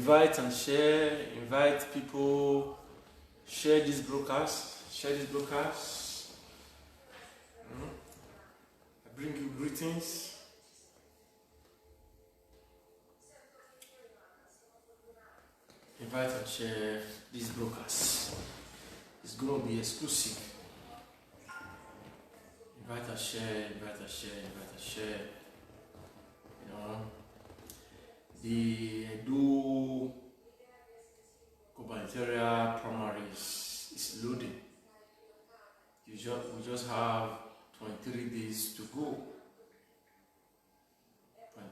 invite and share, invite people, share these broadcasts, I bring you greetings. Invite and share these broadcasts. It's going to be exclusive. Invite and share. You know, the Edo gubernatorial primaries is loading. We just have 23 days to go.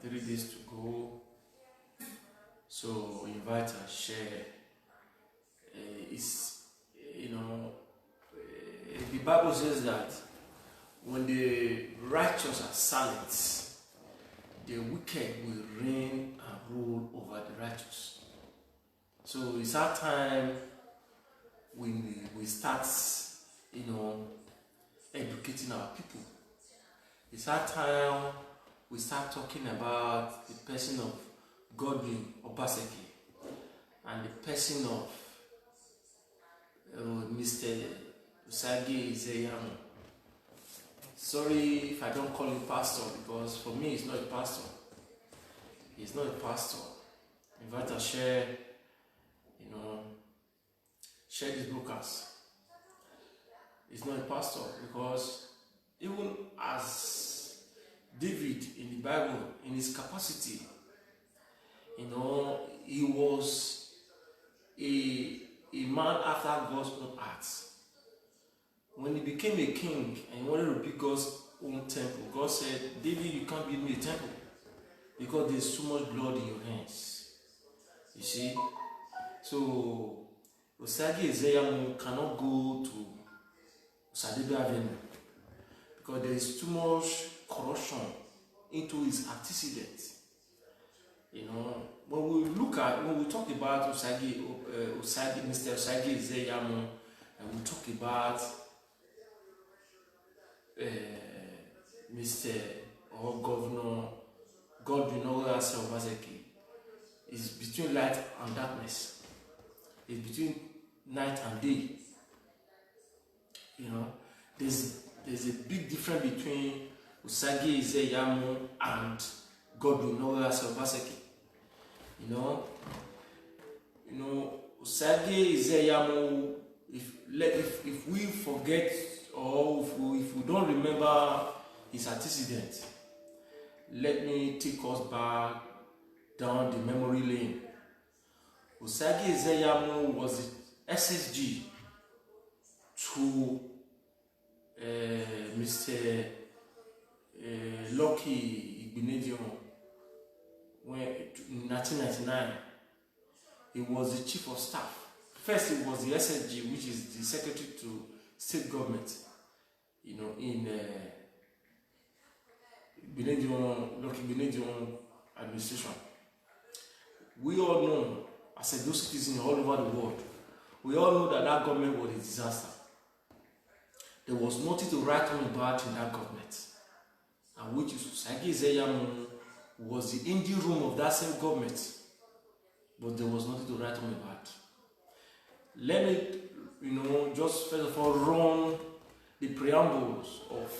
23 days to go. So invite and share. The Bible says that when the righteous are silent, the wicked will reign and rule over the righteous. So it's our time when we start, educating our people. It's our time we start talking about the person of Godwin Obaseki and the person of Mr. Osagie Izeyamu. Sorry if I don't call him pastor, because for me he's not a pastor. He's not a pastor. Invite and share, share this broadcast. He's not a pastor, because even as David in the Bible, in his capacity, he was a man after God's own heart. When he became a king and he wanted to build God's own temple, God said, David, you can't build me a temple because there's too much blood in your hands. You see? So, Osagie Izeyamu cannot go to Osadebe Avenue because there is too much corruption into his antecedents. When we talk about Mr. Osagie Izeyamu, and we talk about Mr. or Governor Godwin Obaseki, is between light and darkness. It's between night and day. There's a big difference between Osagie Izeyamu and Godwin Obaseki. Osagie Izeyamu, if we forget or if we don't remember his antecedent, let me take us back down the memory lane. Osagie Izeyamu was the SSG to Mr. Lucky Igbenedion in 1999. He was the chief of staff. First, he was the SSG, which is the secretary to state government, in Lucky Igbenedion administration. We all know, as a those citizens all over the world, we all know that government was a disaster. There was nothing to write home about in that government, and which is Osagie Izeyamu was the engine room of that same government, but there was nothing to write home about. Let me, just first of all run the preambles of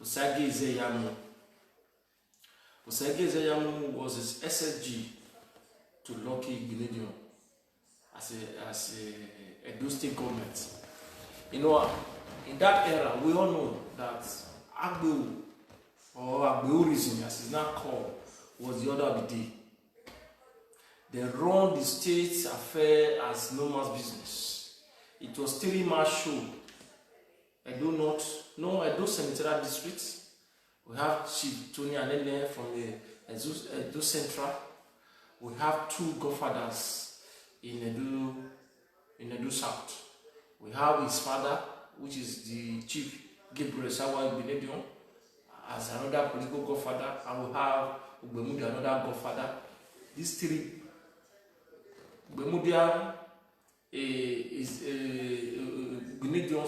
Osagie Izeyamu. Osagie Izeyamu was his SSG to Lucky Igbenedion as a Edo State government. In that era, we all know that Agbeu, or Agbeurism, as it's now called, was the order of the day. They run the state's affair as no man's business. It was 3-man show. Edo Senatorial District. We have Chief Tony Anene from the Edo Central. We have 2 godfathers in Edo South. We have his father, which is the Chief Gabriel Sawa Igbenedion, as another political godfather, and we have Ugbemudia, another godfather. These 3, Ugbemudia is Igbenedion,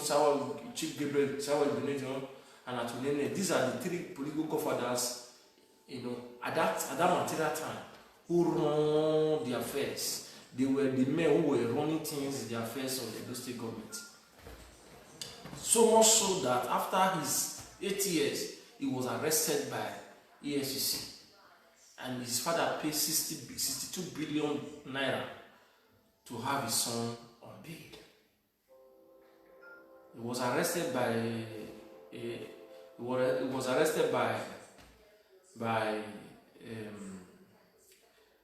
Chief Gabriel Sawa Igbenedion, and Atunene. These are the 3 political godfathers, at that material time who run the affairs. They were the men who were running things in the affairs of the Edo State government. So much so that after his 8 years, he was arrested by EFCC. And his father paid 62 billion naira to have his son on bail. He was arrested by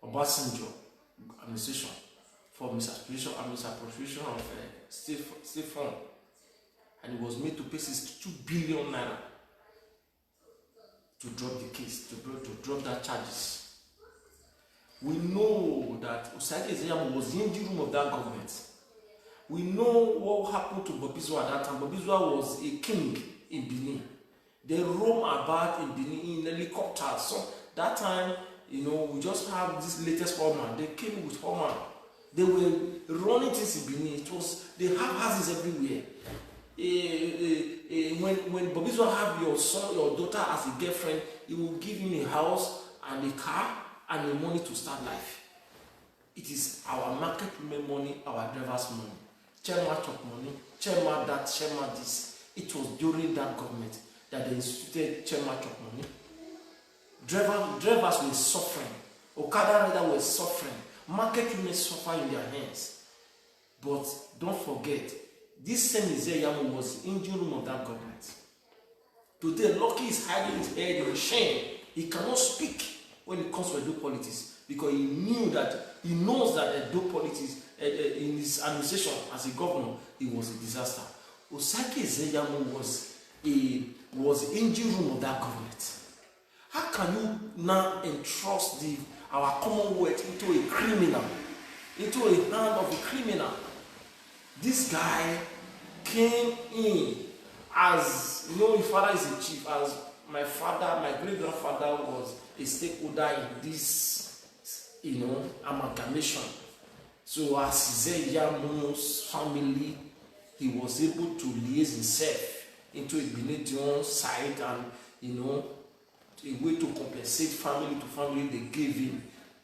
Obasanjo administration for misappropriation of state fund, and he was made to pay 62 billion naira to drop the case, to drop that charges. We know that Osage Ezeyamu was in the room of that government. We know what happened to Bobizwa at that time. Bobizwa was a king in Benin. They roam about in Benin in helicopters. So that time, we just have this latest Homan. They came with Homan. They were running things in Benin. They have houses everywhere. When Bobizwa have your son, your daughter as a girlfriend, he will give him a house and a car and the money to start life. It is our market women money, our drivers' money. Chairman chop money, chairman that, chairman this. It was during that government that they instituted chairman chop money. Drivers were suffering. Okada rider were suffering. Market women suffer in their hands. But don't forget, this same Ezeyamu was in the room of that government. Today, Lucky is hiding his head in shame. He cannot speak when it comes to Edo politics because he knows that Edo politics, in his administration as a governor, it was a disaster. Osage Ezeyamu was in the room of that government. How can you now entrust our commonwealth into a criminal, into a hand of a criminal? This guy came in as, his father is a chief, as my great-grandfather was a stakeholder in this, amalgamation. So as Ezeyamu's family, he was able to liaise himself into a Benediction side and, a way to compensate family to family they gave him.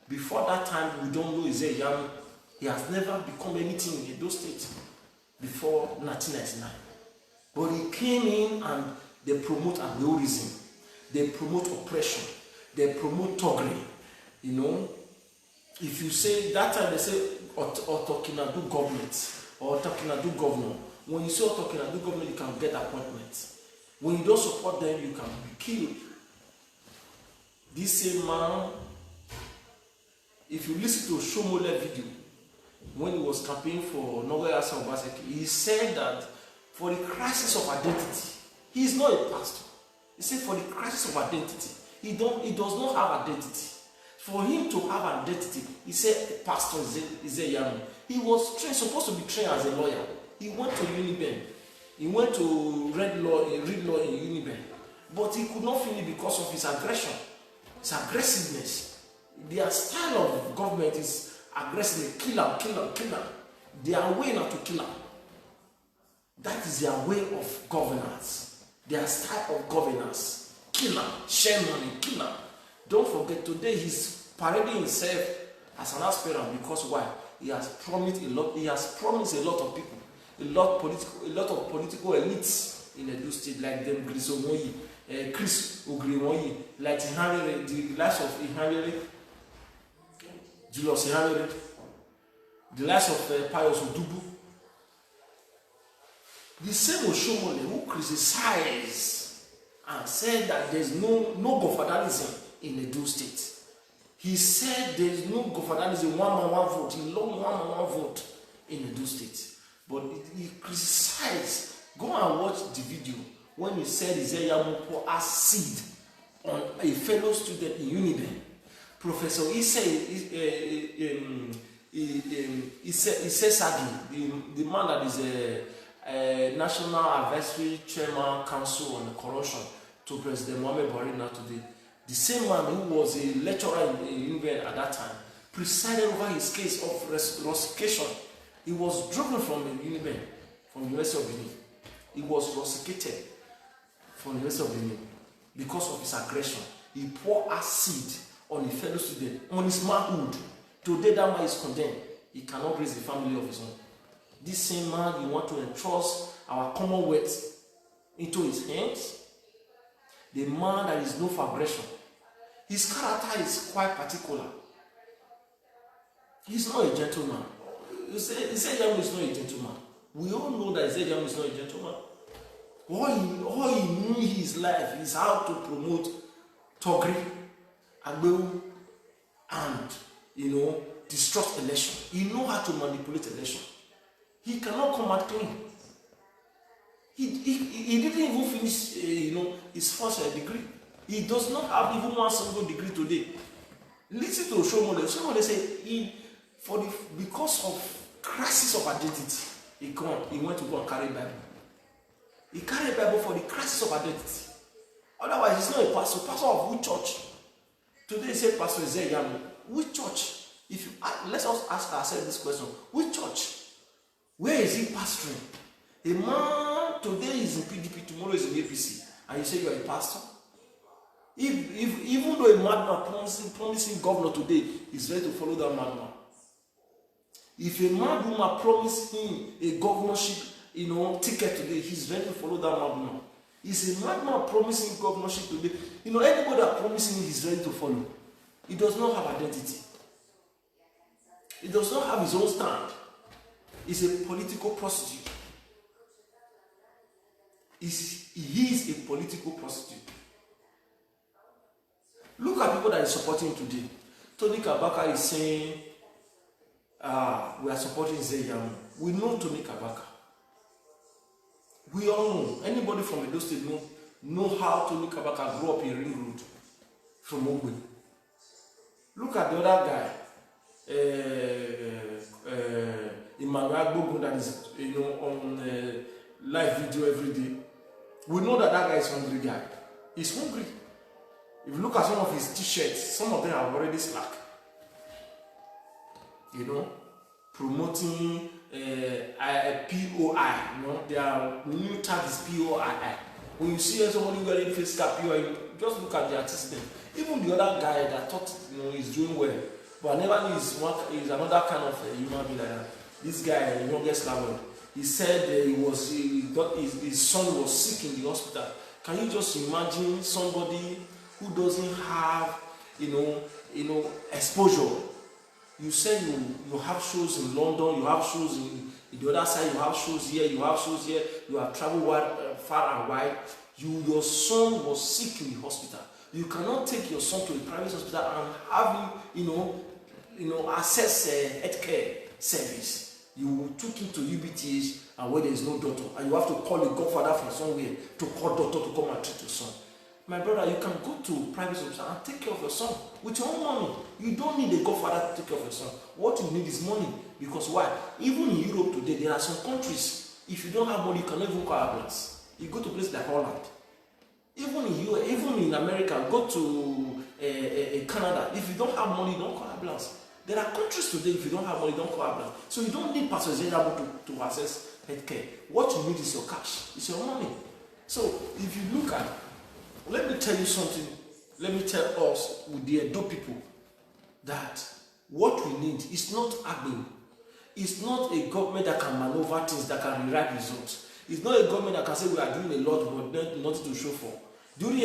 Before that time, we don't know Ezeyamu. He has never become anything in Edo State before 1999. But he came in and they promote agorism, they promote oppression, they promote thuggery. If you say that time they say Otokinadu government or Otokinadu governor. When you say Otokinadu government, you can get appointments. When you don't support them, you can be killed. This same man, if you listen to Shomole video, when he was campaigning for Nogoya Obaseki, he said that for the crisis of identity, he is not a pastor. He said for the crisis of identity, he does not have identity. For him to have identity, he said Pastor Ezeyamu. He was supposed to be trained as a lawyer. He went to Uniben. He went to read law in Uniben. But he could not finish because of his aggression, his aggressiveness. Their style of government is aggressive. Kill him. Their way not to kill him. That is their way of governance. Their style of governance. Kill him, share money, kill him. Don't forget, today he's parading himself as an aspirant because why? He has promised a lot. He has promised a lot of people, a lot of political elites in Edo State, like them Chris Ogriwoyi, like the likes of Ihanrere, Julius Ihanrere, the likes of Pius Odubu. The same Oshomole who criticized and said that there is no governalism in Edo State. He said there is no governalism, one man, one vote. He loved one man, one vote in Edo State. But he criticized. Go and watch the video when he said Ezeyamu pour acid on a fellow student in Uniben. Professor Issei Sagi, the man that is a National Advisory Chairman Council on Corruption to President Mohamed Buhari now today, the same man who was a lecturer in Uniben at that time, presided over his case of rustication. He was driven from Uniben, from the University of Benin. He was rusticated from the University of Benin because of his aggression. He poured acid on a fellow student, on his manhood. Today that man is condemned. He cannot raise a family of his own. This same man, you want to entrust our commonwealth into his hands? The man that is known for aggression. His character is quite particular. He's not a gentleman. You say Ezekiel is not a gentleman. We all know that Ezekiel is not a gentleman. All he knew in his life is how to promote Togri, Agbeu, and distrust election. He knows how to manipulate election. He cannot come out clean. He didn't even finish his first degree. He does not have even one single degree today. Listen to Shomole. Shomole say because of crisis of identity, he went to go and carry Bible. He carried Bible for the crisis of identity. Otherwise, he's not a pastor. Pastor of which church? Today he said Pastor Ezekiel. Which church? Let us ask ourselves this question. Which church? Where is he pastoring? A man today is in PDP, tomorrow is in APC, and you say you are a pastor? Even though a madman promising governor today is ready to follow that madman. If a madwoman promised him a governorship, ticket today, he's ready to follow that madman. Is a madman promising governorship today? Anybody that promising he's ready to follow. He does not have identity. He does not have his own stand. He's a political prostitute. He is a political prostitute. Look at people that is supporting him today. Tony Kabaka is saying, we are supporting Zeyamu. We know Tony Kabaka. We all know. Anybody from Edo State know how Tony Kabaka grew up in Ring Road from Ogbe. Look at the other guy, Emmanuel Agbogun, that is on live video every day. We know that guy is hungry guy. He's hungry. If you look at some of his t-shirts, some of them are already slack. Promoting POI. Their new tag is POII. When you see somebody wearing face cap, just look at the artist name. Even the other guy that thought he's doing well, but I never knew he's another kind of human being like that. This guy, youngest level, he said his son was sick in the hospital. Can you just imagine somebody who doesn't have exposure? You say you have shows in London, you have shows in the other side, you have shows here, you have shows here, you have traveled far and wide. Your son was sick in the hospital. You cannot take your son to a private hospital and have him, access healthcare service. You took him to UBTH and where there is no doctor, and you have to call a godfather from somewhere to call doctor to come and treat your son. My brother, you can go to private hospital and take care of your son with your own money. You don't need a godfather to take care of your son. What you need is money. Because why? Even in Europe today, there are some countries, if you don't have money, you cannot even call ambulance. You go to places like Holland. Even in US, even in America, go to Canada. If you don't have money, don't call ambulance. There are countries today, if you don't have money, don't call ambulance. So you don't need Pastor Ezekiel to access healthcare. What you need is your cash. It's your money. So if you look at, let me tell you something. Let me tell us, with the Edo people, that what we need is not Agbew. It's not a government that can maneuver things, that can rewrite results. It's not a government that can say we are doing a lot, but nothing to show for. During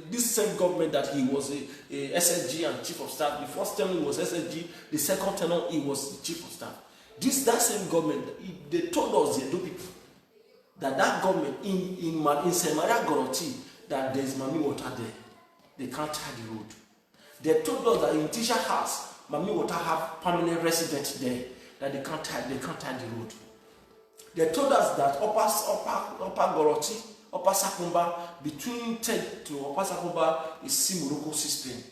this same government that he was a SSG and chief of staff, the first term he was SSG, the second term he was the chief of staff. That same government, they told us, the Edo people, that government in Semaria Goroti, that there is Mami water there. They can't tie the road. They told us that in Tisha House, Mami water have permanent residents there, that they can't tie the road. They told us that Upper Goroti, Upper Sakumba, between Ted to Upper Sakumba is Simuroko system.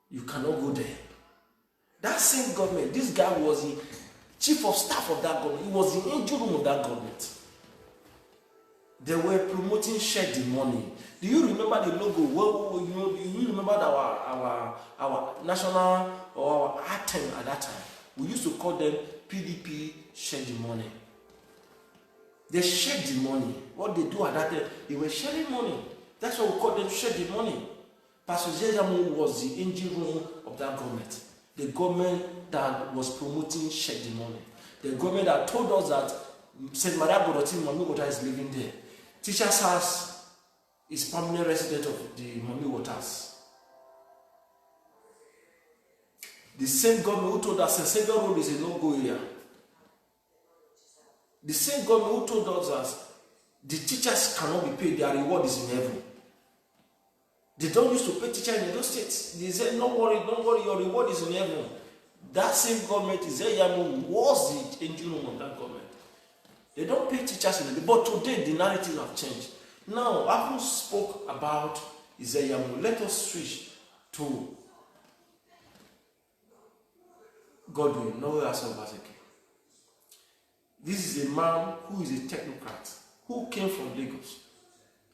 You cannot go there. That same government, this guy was the chief of staff of that government. He was the angel room of that government. They were promoting share the money. Do you remember the logo? Well, do you remember our national or our item at that time? We used to call them PDP share the money. They shared the money. What they do at that time, they were sharing money. That's why we call them share the money. Pastor Zejamu was the engine room of that government. The government that was promoting Sheikh Dimone. The government that told us that St. Maria Godoti Mami Water is living there. Teachers House is permanent resident of the Mami Waters. The same government who told us St. Xavier Road is a no-go area. The same government who told us that the teachers cannot be paid, their reward is in heaven. They don't used to pay teachers in those states. They said, don't worry, your reward is in heaven. That same government, Izeyamu, was the engine room of that government. They don't pay teachers in the but today the narrative have changed. Now, Apple spoke about Izeyamu. Let us switch to Godwin, Noah Obaseki. This is a man who is a technocrat, who came from Lagos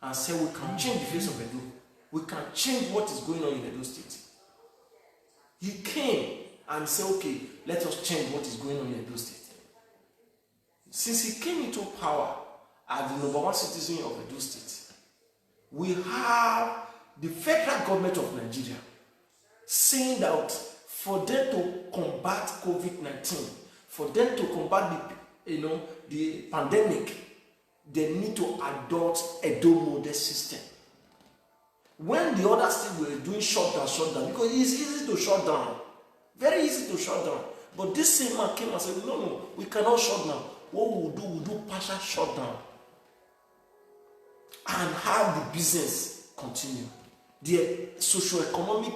and said, we can change the face of Edo. We can change what is going on in Edo State. He came and said, okay, let us change what is going on in Edo State. Since he came into power as the number one citizen of Edo State, we have the federal government of Nigeria saying that for them to combat COVID-19, for them to combat the pandemic, they need to adopt a Edo model system. When the other states were doing shutdown, because it's easy to shut down, very easy to shut down. But this same man came and said, no, we cannot shut down. What we'll do partial shutdown and have the business continue. The socio-economic,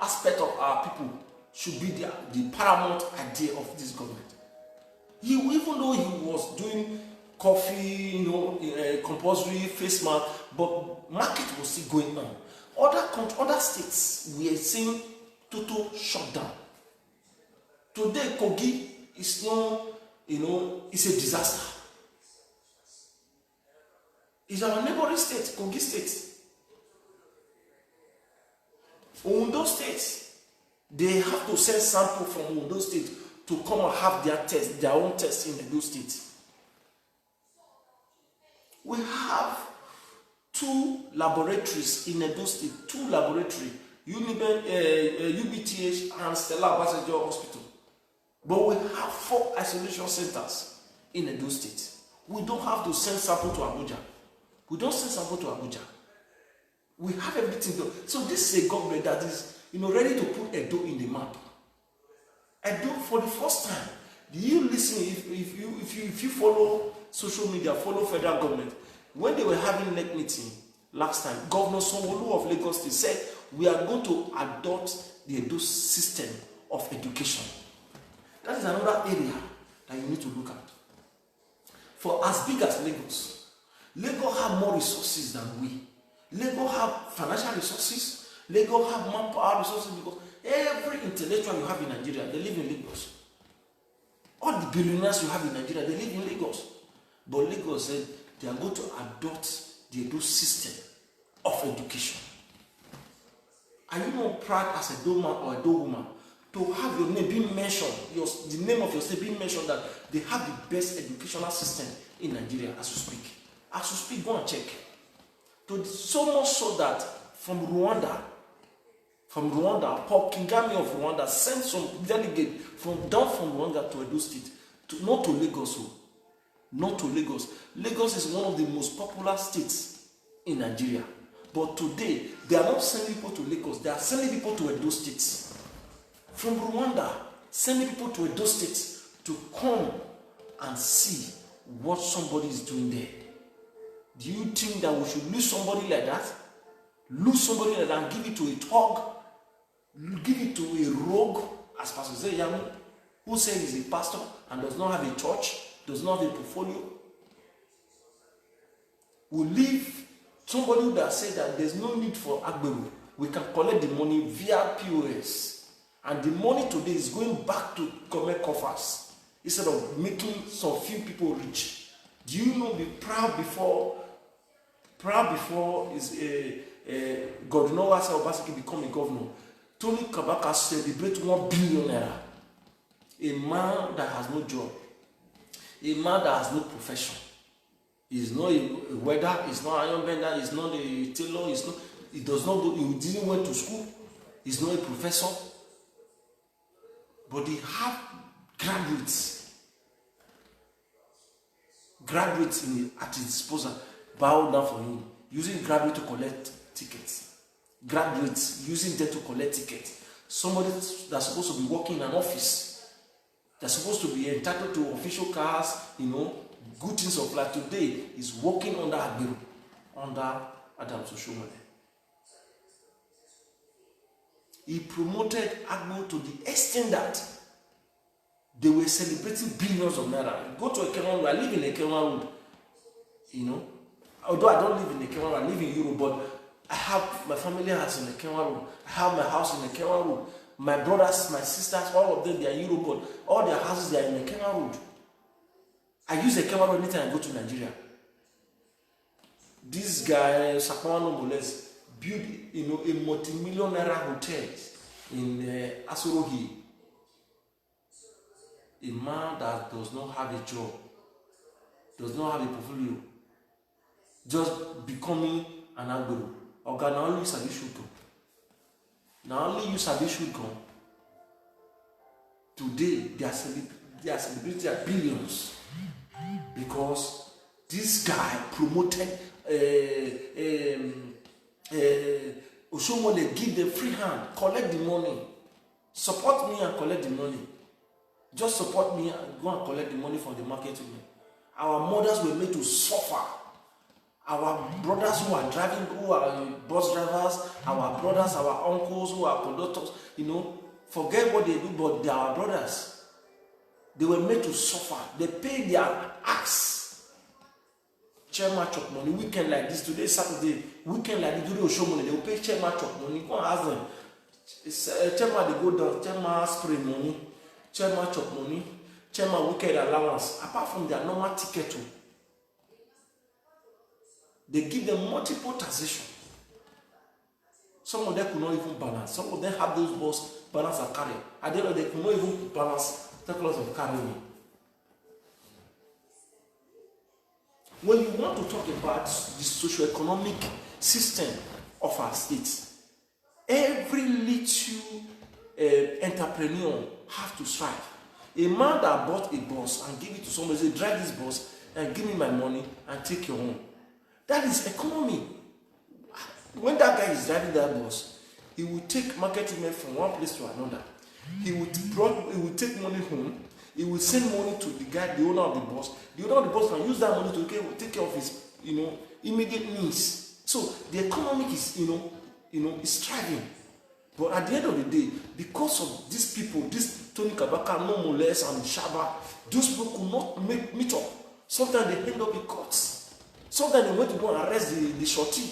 aspect of our people should be the paramount idea of this government. Even though he was doing coffee, compulsory face mask, but market was still going on. Other states, we are seeing total shutdown. Today, Kogi is it's a disaster. It's our neighboring state, Kogi State. Ondo State, they have to send sample from Ondo State to come and have their own tests in Edo State. We have 2 laboratories in Edo State, 2 laboratories, UBTH and Stella Abasejo Hospital. But we have 4 isolation centers in Edo State. We don't have to send sample to Abuja. We don't send sample to Abuja. We have everything done. So this is a government that is ready to put Edo in the map. Edo, for the first time, do you listen? If you follow social media, follow federal government, when they were having NEC meeting last time, Governor Sanwo-Olu of Lagos State said, we are going to adopt the Edo system of education. That is another area that you need to look at. For as big as Lagos have more resources than we. Lagos have financial resources. Lagos have manpower resources, because every intellectual you have in Nigeria, they live in Lagos. All the billionaires you have in Nigeria, they live in Lagos. But Lagos said they are going to adopt the Edo system of education. Are you not proud as a Edo man or Edo woman to have your name being mentioned, the name of your state being mentioned, that they have the best educational system in Nigeria as you speak? As you speak, go and check. So much so that from Rwanda, Paul Kagame of Rwanda sent some delegate down from Rwanda to Edo State, not to Lagos. Not to Lagos. Lagos is one of the most popular states in Nigeria. But today, they are not sending people to Lagos, they are sending people to Edo State. From Rwanda, sending people to Edo State to come and see what somebody is doing there. Do you think that we should lose somebody like that? Lose somebody like that and give it to a thug? Give it to a rogue, as Pastor Zeyamu, who says he's a pastor and does not have a church, does not have a portfolio? We leave somebody that said that there's no need for Agberu. We can collect the money via POS. And the money today is going back to government coffers instead of making some few people rich. Do you know, be proud before is Godwin Obaseki become a governor. Tony Kabaka celebrate 1 billion naira. A man that has no job, a man that has no profession, He's not a welder, he's not an iron bender, he's not a tailor, he didn't went to school, he's not a professor. But they have graduates at his disposal, bow down for him, using graduates to collect tickets. Graduates using them to collect tickets. Somebody that's supposed to be working in an office, that's supposed to be entitled to official cars, good things of life, today is working under Agbero, under Adams Oshiomhole. He promoted Agbero to the extent that they were celebrating billions of naira. Go to Ekenwa Road. I live in Ekenwa Road. Although I don't live in Ekenwa Road, I live in Europe, but I have my family house in Ekenwa Road. I have my house in Ekenwa Road. My brothers, my sisters, all of them, they are in Europe, but all their houses, they are in Ekenwa Road. I use Ekenwa Road anytime I go to Nigeria. This guy, Sakpawano Moles, built a multi-million naira hotel in Asorohi. A man that does not have a job, does not have a portfolio, just becoming an Agbero. Oga, now only use Abishuto. Now only use Abishuto. Today, they are celebrating their billions because this guy promoted Oshiomhole, give them free hand, collect the money, support me and collect the money. Just support me and go and collect the money from the market with me. Our mothers were made to suffer. Our brothers who are driving, who are bus drivers, our brothers, our uncles who are conductors, forget what they do, but they are our brothers. They were made to suffer. They paid their axe. Chairman chop money, weekend like this, today Saturday, weekend like this, during Oshiomhole, they will pay chairman chop money. Go and ask them. Chairman, they go down, chairman spray money, chairman chop money, chairman weekend allowance, apart from their normal ticket. They give them multiple taxation. Some of them could not even balance. Some of them have those balls balance and carry. At the end of the day, they could not even balance the class of carrying. When you want to talk about the socio-economic system of our state, every little entrepreneur has to strive. A man that bought a bus and gave it to somebody, say, drive this bus and give me my money and take your home. That is economy. When that guy is driving that bus, he will take market women from one place to another. He will take money home. He will send money to the guy, the owner of the bus. The owner of the bus can use that money to take care of his, immediate needs. So the economic is, is thriving. But at the end of the day, because of these people, this Tony Kabaka, No Moles, and Shaba, those people could not meet up. Sometimes they end up in courts. Sometimes they went to go and arrest the shorty.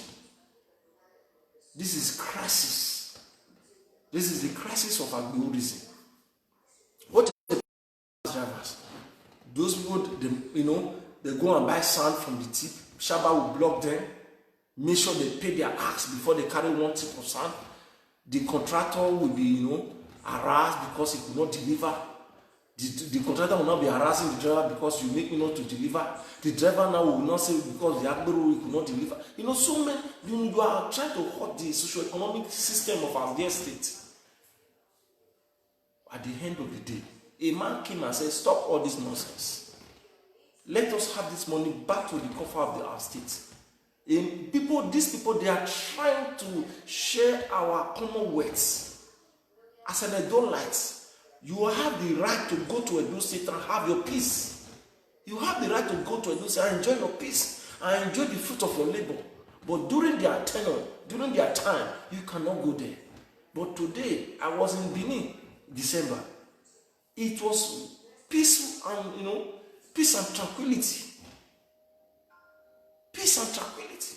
This is crisis. This is the crisis of Agberoism. What is the drivers? Those people, they go and buy sand from the tip. Shaba will block them. Make sure they pay their axe before they carry one tip of sand. The contractor will be, harassed because he could not deliver. The contractor will not be harassing the driver because you make me not to deliver. The driver now will not say because the Agbero could not deliver. So many, you are trying to hurt the socio-economic system of our dear state. At the end of the day, a man came and said, stop all this nonsense. Let us have this money back to the coffers of our state. These people, they are trying to share our commonwealth. As an Edolite, you have the right to go to Edo State and have your peace. You have the right to go to Edo State and enjoy your peace and enjoy the fruit of your labor. But during their tenure, during their time, you cannot go there. But today, I was in Benin, December. It was peaceful and, peace and tranquility. Peace and tranquility.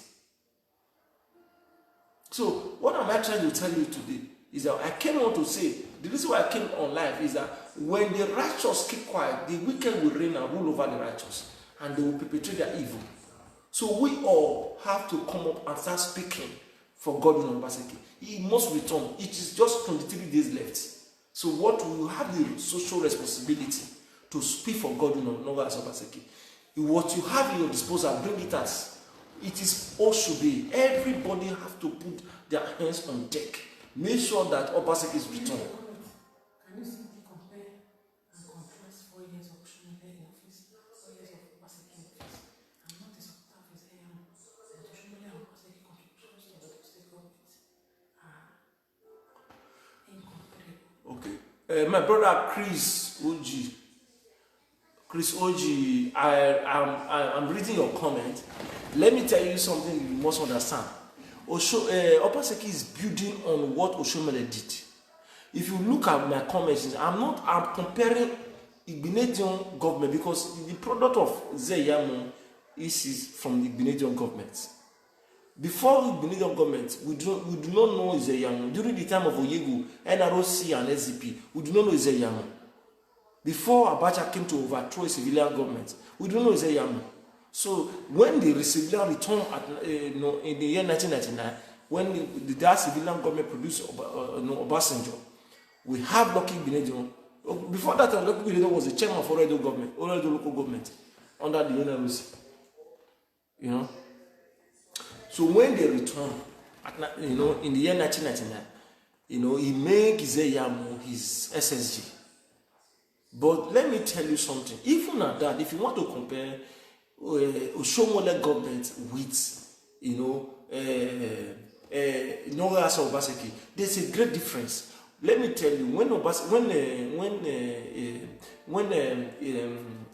So, what am I trying to tell you today is that I came on to say, the reason why I came on live is that when the righteous keep quiet, the wicked will reign and rule over the righteous, and they will perpetrate their evil. So we all have to come up and start speaking for Godwin Obaseki. He must return. It is just 23 days left. So what we have the social responsibility to speak for Godwin Obaseki. What you have in your disposal, bring it as it is or should be. Everybody have to put their hands on deck. Make sure that Obaseki is returned. Can you simply compare and contrast 4 years of Oshomole in office, 4 years of Obaseki in office? I'm not a supporter of his AM, but Oshomole and Obaseki contributions to the state government are incomparable. Okay. My brother Chris Oji, I'm reading your comment. Let me tell you something you must understand. Obaseki is building on what Oshomole did. If you look at my comments, I'm comparing Igbinedion government because the product of Zeyamu is from the Igbinedion government. Before Igbinedion government, we do not know Zeyamu. During the time of Oyegu, NROC and SDP, we do not know Zeyamu. Before Abacha came to overthrow a civilian government, we don't know Zeyamu. So when the civilian returned in the year 1999, when that civilian government produced Obasanjo, we have Lucky Igbinedion. Before that, Lucky Igbinedion was the chairman of Oredo local government under the NRC. You know. So when they returned, in the year 1999, he made Zeyamu his SSG. But let me tell you something. Even at that, if you want to compare Oshomole government with, Noras Obaseki, there's a great difference. Let me tell you, when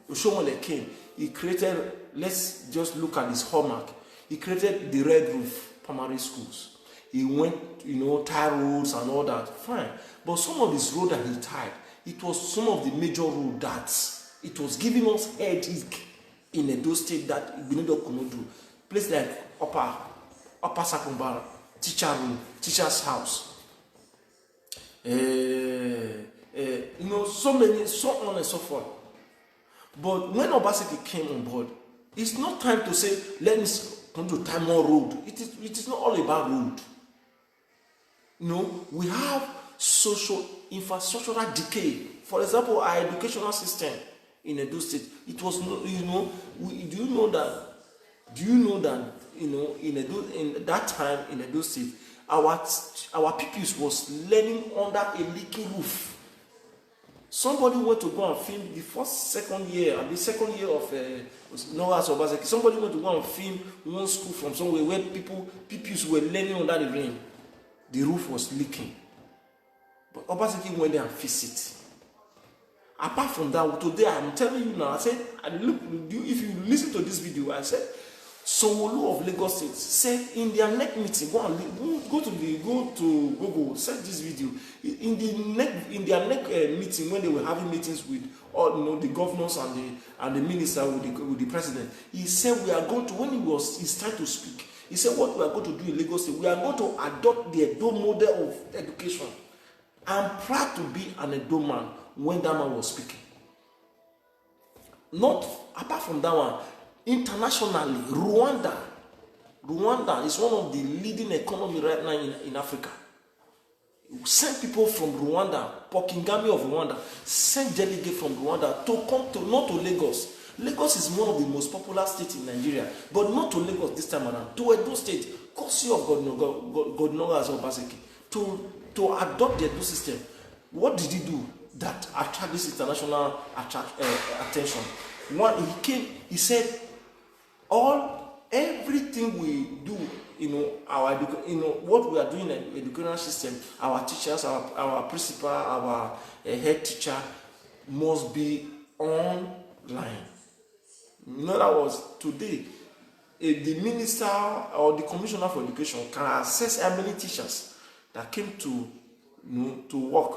Oshomole came, he created. Let's just look at his hallmark. He created the Red Roof primary schools. He went, tie roads and all that. Fine, but some of his roads that he tied, it was some of the major roads that it was giving us headache in Edo State that Igbinedion could not do. Places like Upper Sakumbara, teacher room, teacher's house. So on and so forth. But when Obaseki came on board, it's not time to say, let's come to tie more road. It is not all about road. We have social infrastructural decay. For example, our educational system in Edo State, it was do you know that in that time in Edo State, our pupils was learning under a leaky roof. Somebody went to go and film the second year of Noras Obaseki. Somebody went to go and film one school from somewhere where pupils were learning under the rain. The roof was leaking. But Obaseki went there and fixed it. Apart from that, today I'm telling you now, I said, if you listen to this video, I said, Sanwo-Olu of Lagos State said in their next meeting, go to Google, search this video. In their next meeting, when they were having meetings with all the governors and the minister with the president, he said we are going to, when it's time to speak, he said what we are going to do in Lagos State, we are going to adopt the Edo model of education. I'm proud to be an Edo man when that man was speaking. Not apart from that one, internationally, Rwanda is one of the leading economies right now in Africa. Send people from Rwanda, Paul Kagame of Rwanda, send delegates from Rwanda to come to, not to Lagos. Lagos is one of the most popular states in Nigeria, but not to Lagos this time around, to Edo State, courtesy of God Noras Obaseki, to adopt the Edo system. What did he do that attract this international attention? One, he came, he said, everything we do, what we are doing in the educational system, our teachers, our principal, our head teacher must be online. In other words, today, the minister or the commissioner for education can assess how many teachers that came to work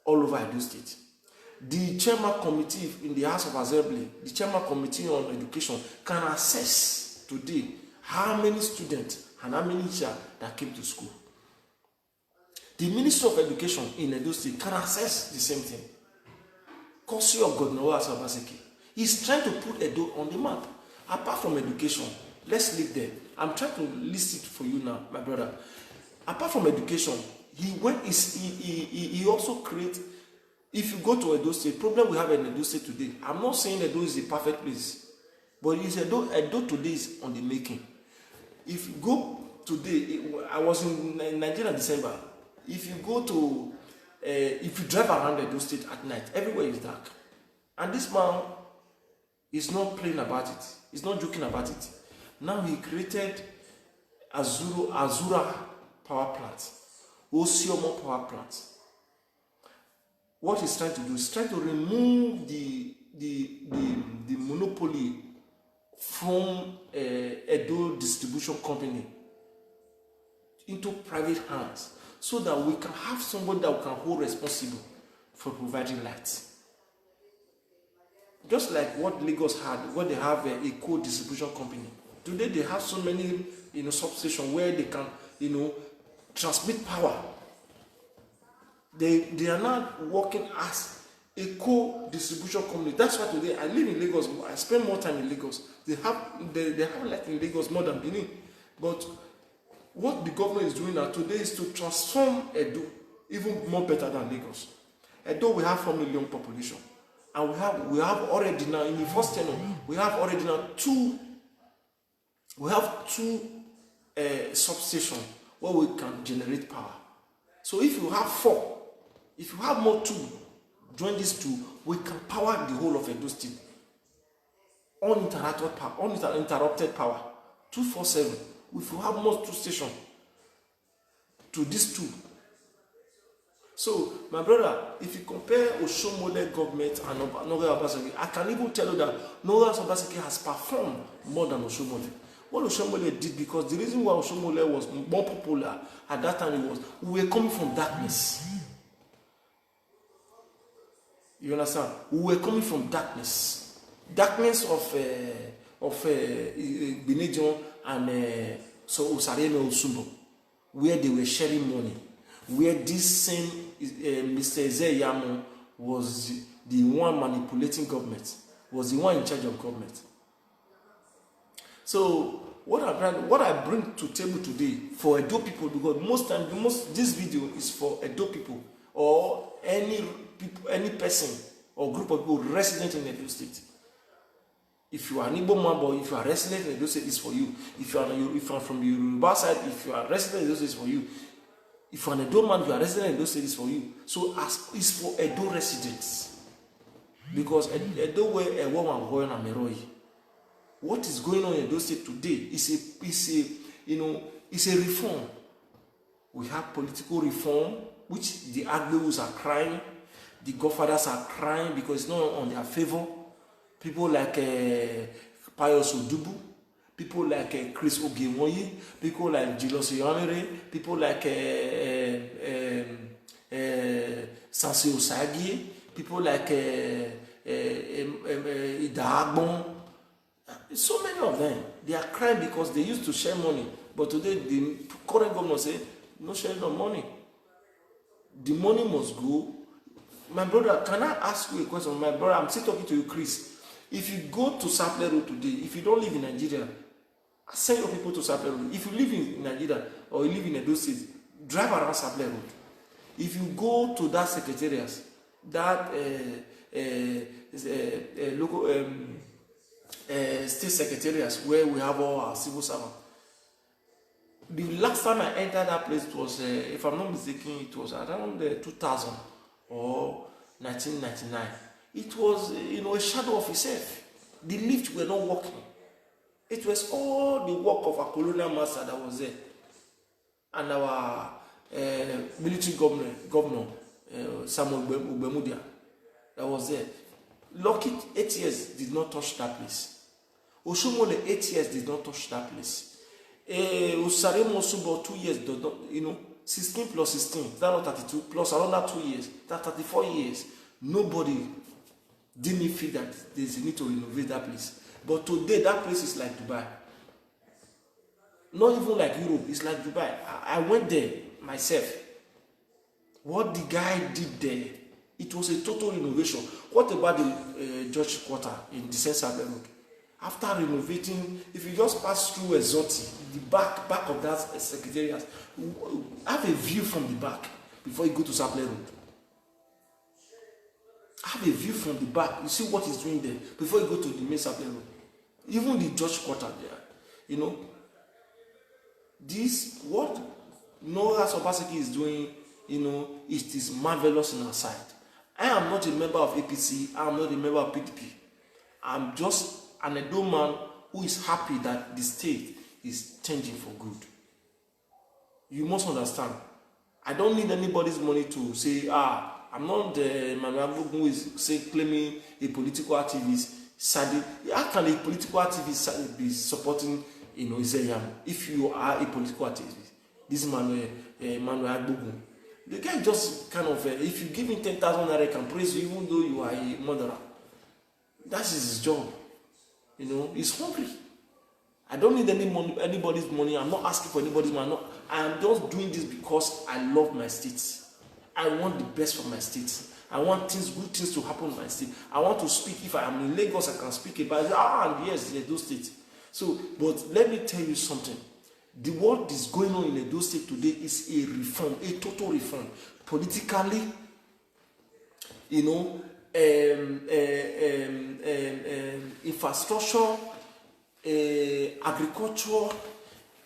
all over Edo State. The chairman committee in the House of Assembly, the chairman committee on education can assess today how many students and how many teachers that came to school. The Minister of Education in Edo State can assess the same thing. Courtesy of God Noras Obaseki. He's trying to put Edo on the map. Apart from education, let's leave there. I'm trying to list it for you now, my brother. Apart from education, he also create. If you go to Edo State, problem we have in Edo State today, I'm not saying Edo is a perfect place. But it's Edo today is on the making. If you go today, I was in Nigeria in December. If you go to, if you drive around Edo State at night, everywhere is dark. And this man is not playing about it. He's not joking about it. Now he created Azura power plant, Osiomo power plant. What he's trying to do is trying to remove the monopoly from Edo distribution company into private hands, so that we can have somebody that we can hold responsible for providing light. Just like what Lagos had, where they have a co-distribution company. Today they have so many substations where they can transmit power. They are now working as a co-distribution company. That's why today I live in Lagos. I spend more time in Lagos. They have light in Lagos more than Benin. But what the government is doing now today is to transform Edo even more better than Lagos. Edo, we have 4 million population, and we have already now in the first tenure we have already now two substations where we can generate power. So if you have 4, if you have more 2, join these 2, we can power the whole of Edo State. Uninterrupted power, 247. If you have more 2 stations to these 2. So, my brother, if you compare Oshomole government and Noga Obaseki, I can even tell you that Noga Obaseki has performed more than Oshomole. What Oshomole did, because the reason why Oshomole was more popular at that time was we were coming from darkness. You understand? We were coming from darkness. Darkness of Benijon and so Osareme Osumbo, where they were sharing money, where this same Mr. Ezeyamo was the one manipulating government, was the one in charge of government. So what I bring to table today for Edo people, because this video is for Edo people or any person or group of people resident in Edo State. If you are an Igbo man, but if you are resident in Edo State, it's for you. If you are from the Yoruba side, if you are resident in Edo State, it's for you. If you are an Edo man, if you are resident in Edo State, it's for you. So it's for Edo residents. Because Edo where a woman going and Meroi. What is going on in Edo State today is a reform. We have political reform, which the Agbewus are crying, the Godfathers are crying because it's not on their favor. People like Pius Odubu, people like Chris Ogemoyi, people like Julius Yonere, people like Sansi Osagi, people like Idahagbon. So many of them, they are crying because they used to share money. But today, the current governor say, no sharing of money. The money must go. My brother, can I ask you a question? My brother, I'm still talking to you, Chris. If you go to Sapele Road today, if you don't live in Nigeria, send your people to Sapele Road. If you live in Nigeria or you live in Edo State, drive around Sapele Road. If you go to that secretariat, that local state secretariat where we have all our civil servants, the last time I entered that place was, if I'm not mistaken, it was around 2000 or 1999. It was, a shadow of itself. The lifts were not working. It was all the work of our colonial master that was there, and our military governor Samuel Ubemudia, that was there. Lucky 8 years did not touch that place. Oshomole 8 years did not touch that place. Osaremo Osubo 2 years did not, 16 plus 16, that's not 32, plus another 2 years, that's 34 years. Nobody didn't feel that there's a need to renovate that place. But today, that place is like Dubai. Not even like Europe, it's like Dubai. I went there myself. What the guy did there, it was a total renovation. What about the George Quarter in the Sensa Road? After renovating, if you just pass through Exoti, the back of that secretariat, have a view from the back before you go to Sapele Road. Have a view from the back. You see what he's doing there before you go to the main Sapele Road. Even the judge quarter there, you know, this what Noah Obaseki is doing, you know, it is marvelous in our sight. I am not a member of APC. I am not a member of PDP. I'm just an Edo man who is happy that the state is changing for good. You must understand. I don't need anybody's money to say, I'm not the man who is claiming a political activist. Sadly, how can a political activist be supporting, you know, Isaiah if you are a political activist? This Manuel Agbogun. The guy just kind of, if you give him 10,000 naira, he can praise you even though you are a murderer. That is his job. You know, he's hungry. I don't need anybody's money. I'm not asking for anybody's money. I am just doing this because I love my state. I want the best for my state. I want good things to happen in my state. I want to speak. If I am in Lagos, I can speak about yes, Edo State. So, but let me tell you something. The what is going on in Edo State today is a reform, a total reform. Politically, you know, infrastructure, agriculture,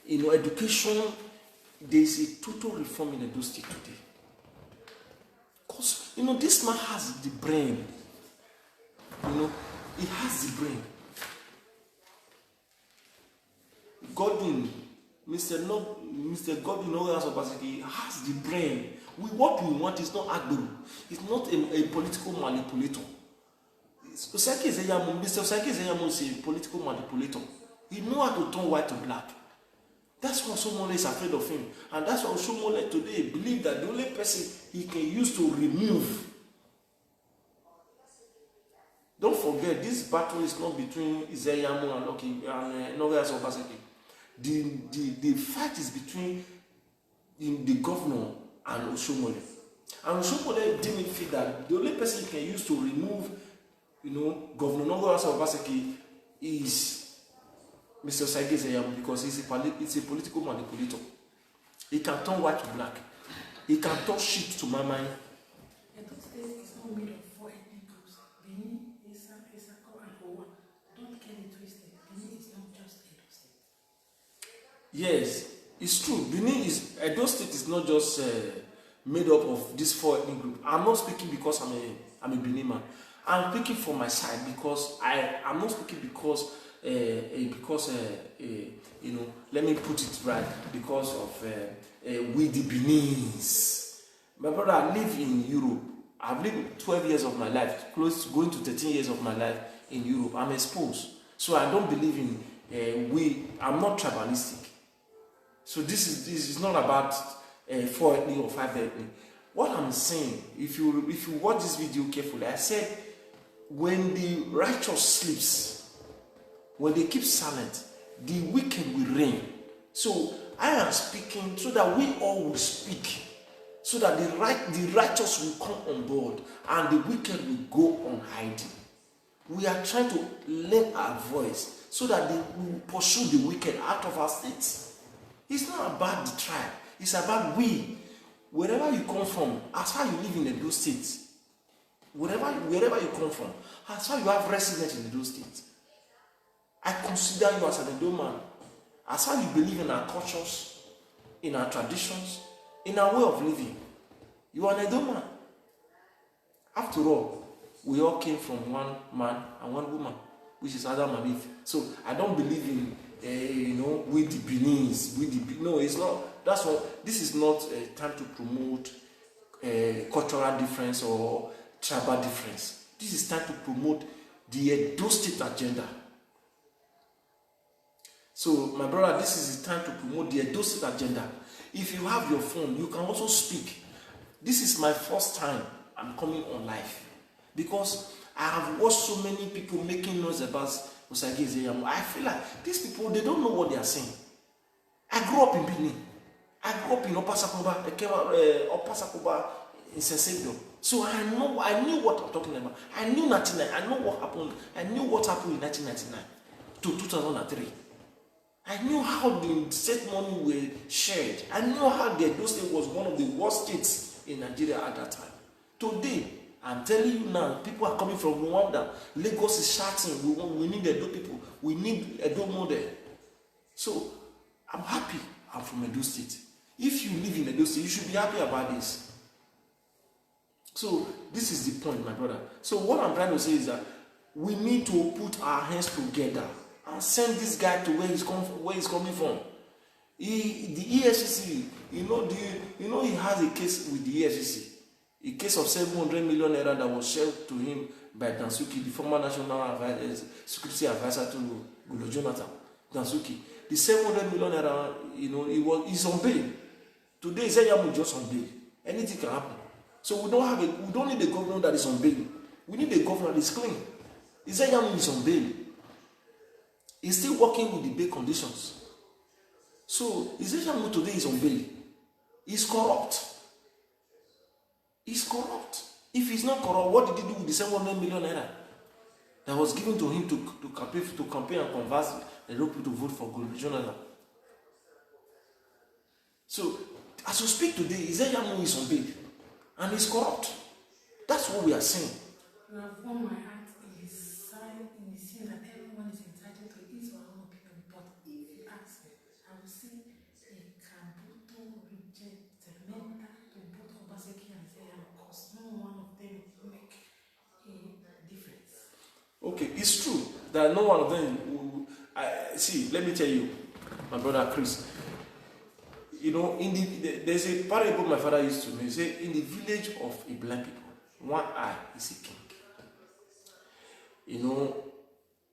you know, education. There is a total reform in Edo State today. Because, you know, this man has the brain. You know, he has the brain. Godwin, Mr. Godwin Obaseki has the brain. What we want is not Agbero. It's not a political manipulator. Mr. Osaki Ezeyamu is a political manipulator. He knows how to turn white to black. That's why Osomole is afraid of him. And that's why Osomole today believes that the only person he can use to remove. Don't forget, this battle is not between Ezeyamu and Noah Obaseki. The fight is between the governor and Osomole. And Osomole didn't feel that the only person he can use to remove, you know, Governor Noah Obaseki is Mr. Osagi Ezeyamu, because he's a political manipulator. He can turn white to black. He can turn shit to my mind. Edo State is not made of 4 ethnic groups. Benin, Esa, Esako, and Owa. Don't get it twisted. Benin is not just Edo State. Yes, it's true. Edo State is not just made up of these 4 ethnic groups. I'm not speaking because I'm a Benin man. I'm speaking for my side because I'm not speaking because you know, let me put it right, because of we the Beninese. My brother, I live in Europe. I've lived 12 years of my life, close to going to 13 years of my life in Europe. I'm exposed, so I don't believe in I'm not tribalistic. So this is not about 4 ethnic or 5 ethnic. What I'm saying, if you watch this video carefully, I said when the righteous sleeps, when they keep silent, the wicked will reign. So I am speaking so that we all will speak, so that the righteous will come on board and the wicked will go on hiding. We are trying to lend our voice so that they will pursue the wicked out of our states. It's not about the tribe. It's about we. Wherever you come from, as far as you live in those states, wherever you come from, as far as you have residence in those states, I consider you as an Edo man. As far as you believe in our cultures, in our traditions, in our way of living, you are an Edo man. After all, we all came from one man and one woman, which is Adam and Eve. So I don't believe in we the Beninese, no, it's not. That's what. This is not a time to promote cultural difference or tribal difference. This is time to promote the Edo State agenda. So, my brother, this is the time to promote the Edo State agenda. If you have your phone, you can also speak. This is my first time I'm coming on live, because I have watched so many people making noise about Osagi Ezeyamu. I feel like these people, they don't know what they are saying. I grew up in Benin. I grew up in Opasakuba. I came out Opasakuba in Sensegdo. So I knew what I'm talking about. I knew 1999. I know what happened. I knew what happened in 1999 to 2003. I knew how the state money were shared. I knew how the Edo State was one of the worst states in Nigeria at that time. Today, I'm telling you now, people are coming from Rwanda. Lagos is shouting, we need Edo people. We need Edo model. So, I'm happy I'm from Edo State. If you live in Edo State, you should be happy about this. So, this is the point, my brother. So, what I'm trying to say is that we need to put our hands together and send this guy to where he's coming from. The EFCC, you know he has a case with the EFCC. A case of 700 million naira that was shared to him by Dansuki, the former national security advisor to Goodluck Jonathan. Dansuki. The 700 million naira, he's on bail. Today, Ezeyamu is just on bail. Anything can happen. So we don't need a governor that is on bail. We need a governor that is clean. Ezeyamu is on bail. He's still working with the bail conditions. So Ezeyamu today is on bail. He's corrupt. He's corrupt. If he's not corrupt, what did he do with the 700 million naira that was given to him to campaign and converse the people to vote for Goodluck Jonathan? So, as we speak today, Ezeyamu is on bail and he's corrupt. That's what we are saying. You have won my heart in the sense that everyone is entitled to his or her own opinion. But if you ask me, I will say a Kabuto reject Zementa to both Obaseki and Ezeyamu because no one of them will make a difference. Okay, it's true that no one of them will. See, let me tell you, my brother Chris. There's a parable my father used to me. He said, in the village of a blind people, one eye is a king.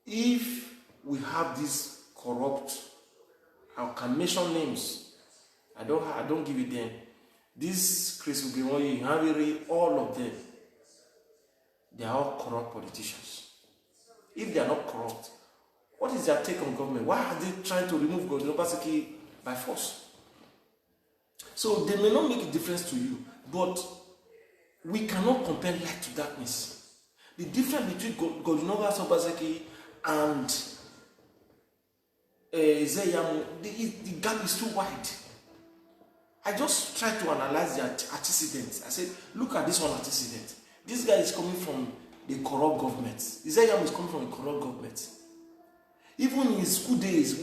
If we have this corrupt, I can mention names. I don't give it them. This Chris Ugemoyi, Haviri, all of them, they are all corrupt politicians. If they are not corrupt, what is their take on government? Why are they trying to remove Goodluck Obaseki by force? So they may not make a difference to you, but we cannot compare light to darkness. The difference between Goodluck Obaseki and Ezeyamu, the gap is too wide. I just try to analyze the antecedents. I said, look at this one antecedent. This guy is coming from the corrupt government. Ezeyamu is coming from a corrupt government. Even in his school days,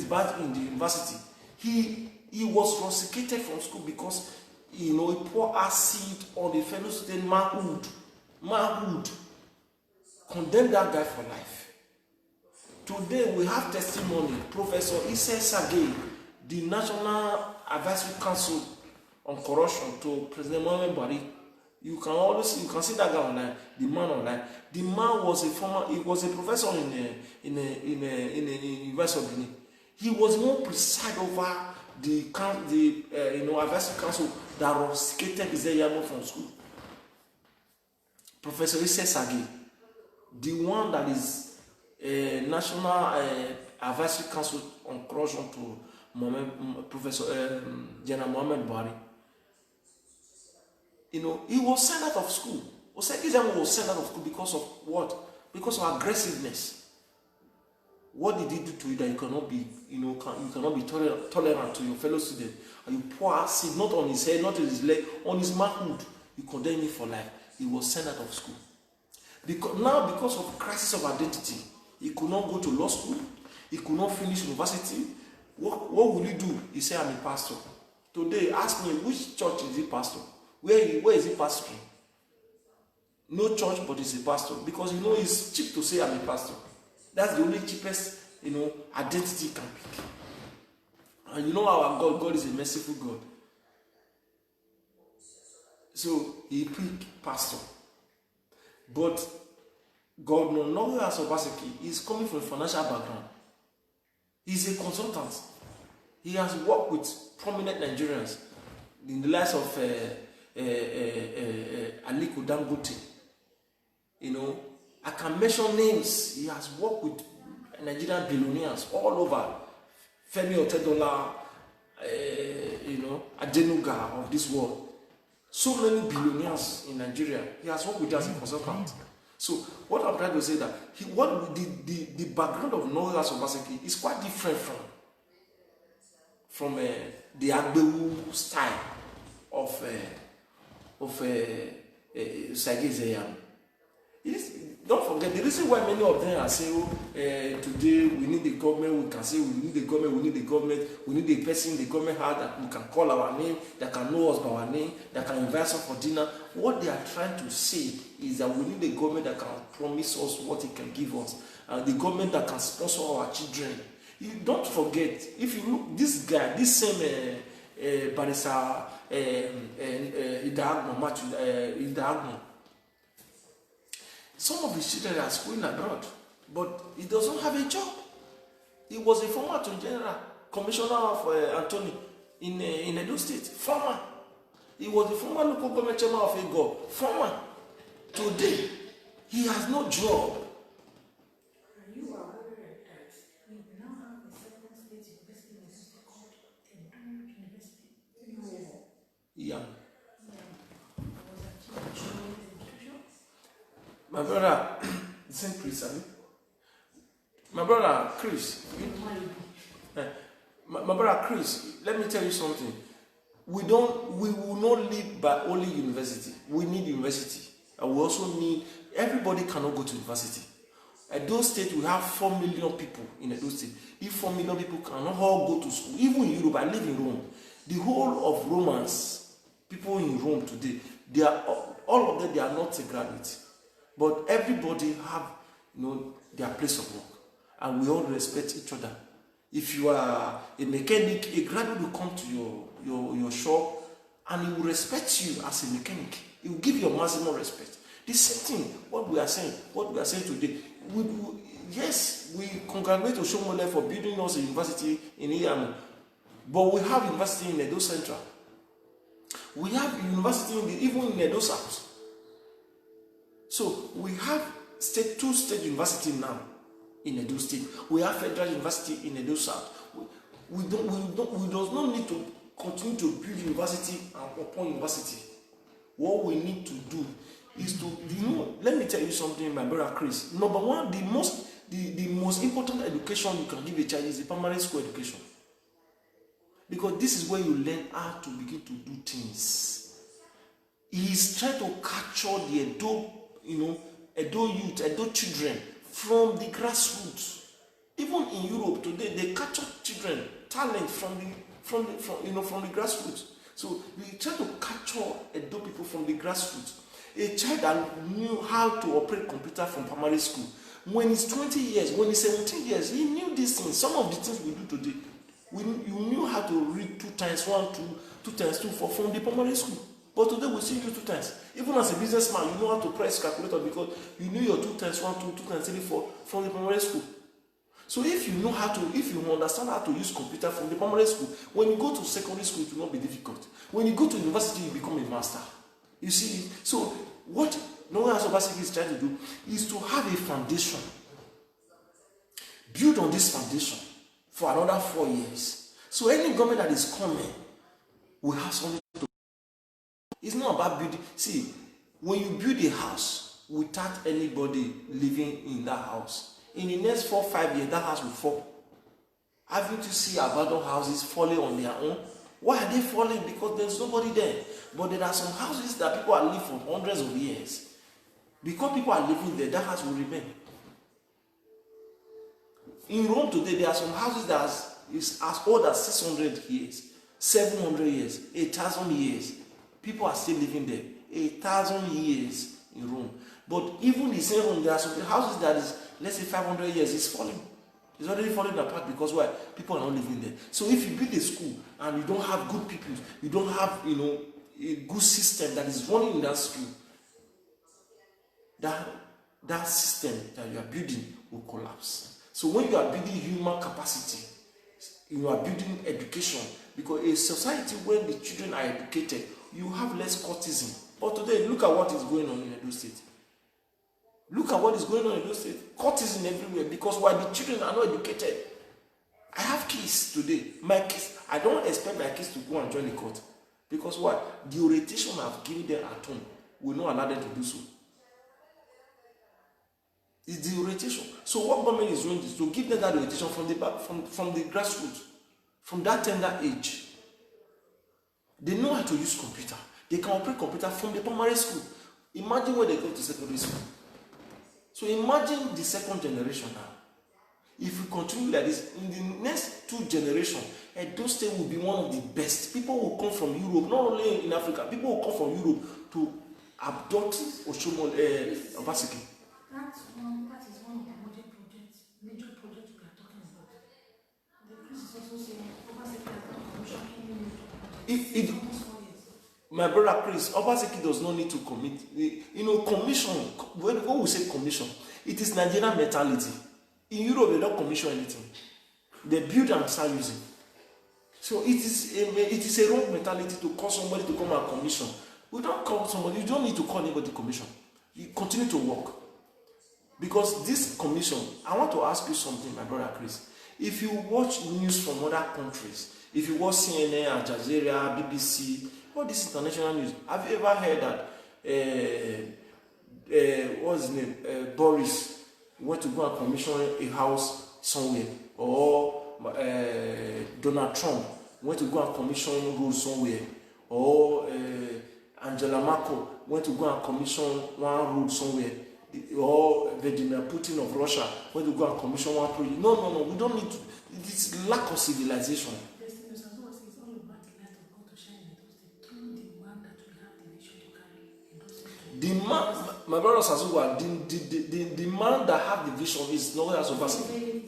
back in the university, he was rusticated from school because he poured acid on the fellow student manhood. Condemned that guy for life. Today we have testimony. Professor Issa Sage, the National Advisory Council on Corruption to President Muhammadu Buhari. You can see that guy online, the man online. The man was a professor in a University of Benin. He was more preside over the advisory council that rusticated Ezeyamu from school. Professor Issa Sage, the one that is National Advisory Council on Corruption to Professor General Muhammadu Buhari. He was sent out of school. Ezeyamu was sent out of school because of what? Because of aggressiveness. What did he do to you that you cannot be, you cannot be tolerant to your fellow student? And you pour acid not on his head, not on his leg, on his manhood. You condemn him for life. He was sent out of school. Because of crisis of identity, he could not go to law school. He could not finish university. What will he do? He said, I'm a pastor. Today, ask me, which church is he pastor? Where is he pastoring? No church, but he's a pastor. Because it's cheap to say I'm a pastor. That's the only cheapest, identity you can pick. And our God is a merciful God. So he picked pastor. But God knows as Obaseki is coming from a financial background. He's a consultant. He has worked with prominent Nigerians in the likes of Aliko Dangote. I can mention names. He has worked with Nigerian billionaires all over. Femi Otedola, Adenuga of this world. So many billionaires in Nigeria. He has worked with them as a consultant. So what I'm trying to say that the background of Noah Obaseki is quite different from the Agbewu style of Sage Zeyam. Don't forget the reason why many of them are saying, oh, today we need the government. We can say we need the government. We need the government. We need the person the government has that we can call our name, that can know us by our name, that can invite us for dinner. What they are trying to say is that we need the government that can promise us what it can give us, and the government that can sponsor our children. You don't forget, if you look, this guy, this same Barrister Idagmo, some of his children are schooling abroad, but he doesn't have a job. He was a former Attorney General, Commissioner of Anthony in Edo State, former. He was the former local government chairman of Ego, former. Today, he has no job. And you are aware that we now have a second state university called Edo University. Yeah. I was actually showing the institution. My brother, St. Chris, my brother Chris, my brother Chris, let me tell you something. We will not live by only university. We need university. And we also need, everybody cannot go to university. Edo State, we have 4 million people in Edo State. If 4 million people cannot all go to school, even in Europe, I live in Rome. The whole of Romans, people in Rome today, they are all of them, they are not a graduate. But everybody have, their place of work. And we all respect each other. If you are a mechanic, a graduate will come to your shop and he will respect you as a mechanic. He will give you maximum respect. The same thing, what we are saying today. Yes, we congratulate Oshomole for building us a university in Iyamu. But we have university in Edo Central. We have university even in Edo South. So we have two state university now in Edo State. We have Federal University in Edo South. We does not need to continue to build university upon university. What we need to do is to, let me tell you something, my brother Chris. Number one, the most important education you can give a child is the primary school education. Because this is where you learn how to begin to do things. He is trying to capture the Edo youth, Edo children from the grassroots. Even in Europe today, they capture children, talent from the grassroots. So we try to capture Edo people from the grassroots. A child that knew how to operate computer from primary school, when he's 20 years, when he's 17 years, he knew these things. Some of the things we do today, you knew how to read 2 times 1, 2 times 2 from the primary school. But today we see you 2 times. Even as a businessman, you know how to press calculator because you knew your 2 times 1, 2 times 3, 4 from the primary school. So if you understand how to use computer from the primary school, when you go to secondary school, it will not be difficult. When you go to university, you become a master. You see, so what Noah Asobaseki is trying to do is to have a foundation. Build on this foundation for another 4 years. So any government that is coming will have something to. It's not about building. See, when you build a house without anybody living in that house, in the next 4 or 5 years, that house will fall. Having to see abandoned houses falling on their own. Why are they falling? Because there's nobody there. But there are some houses that people are living for hundreds of years. Because people are living there, that house will remain. In Rome today, there are some houses that is as old as 600 years, 700 years, 1,000 years. People are still living there. 1,000 years in Rome. But even the same Rome, there are some houses that is, let's say 500 years, it's falling. It's already falling apart because why? People are not living there. So if you build a school and you don't have good people, you don't have a good system that is running in that school, that system that you are building will collapse. So when you are building human capacity, you are building education, because a society where the children are educated, you have less courtesan. But today, look at what is going on in Edo State. Look at what is going on in Edo State. Courtesan everywhere, because while the children are not educated. I have kids today. My kids, I don't expect my kids to go and join the court. Because what? The orientation I've given them at home will not allow them to do so. It's the orientation. So what government is doing is to give them that orientation from the grassroots, from that tender age. They know how to use computer. They can operate computer from the primary school. Imagine when they go to secondary school. So imagine the second generation now. If we continue like this, in the next 2 generations, Edo State will be one of the best. People will come from Europe, not only in Africa, people will come from Europe to adopt Obaseki. That is one of the major projects we are talking about. The Chris is also saying Obaseki has not commissioned almost 4 years. My brother Chris, Obaseki does not need to commit. Commission, when we say commission, it is Nigerian mentality. In Europe, they don't commission anything. They build and start using. So it is a wrong mentality to call somebody to come and commission. We don't call somebody, you don't need to call anybody commission. You continue to work. Because this commission, I want to ask you something, my brother Chris. If you watch news from other countries, if you watch CNN, Al Jazeera, BBC, all this international news, have you ever heard that what's his name? Boris went to go and commission a house somewhere, or Donald Trump went to go and commission roads somewhere, or Angela Merkel went to go and commission one road somewhere, or Vladimir Putin of Russia went to go and commission one project. No, we don't need to. It's lack of civilization. The man, my brother Sazua, the man that have the vision is not as Obaseki.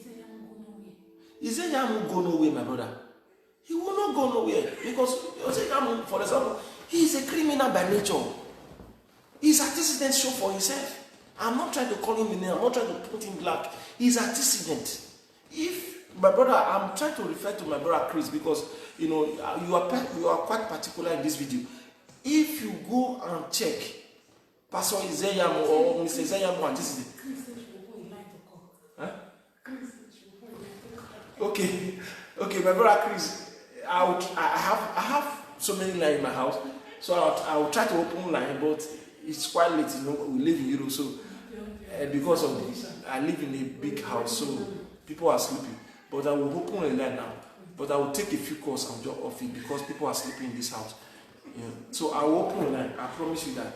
Izeyamu go nowhere, my brother. He will not go nowhere because Izeyamu, for example, he is a criminal by nature. He's antecedent show for himself. I'm not trying to call him in name. I'm not trying to put him black. He's antecedent. If my brother, I'm trying to refer to my brother Chris because you are quite particular in this video. If you go and check Pastor Izeyamu or Mr. Izeyamu antecedent. Huh? Okay, my brother Chris, I have so many lines in my house, so I will try to open line, but it's quite late. We live in Europe, so because of this, I live in a big house, so people are sleeping. But I will open a line now. But I will take a few calls and drop off it because people are sleeping in this house. Yeah. So I will open a line. I promise you that.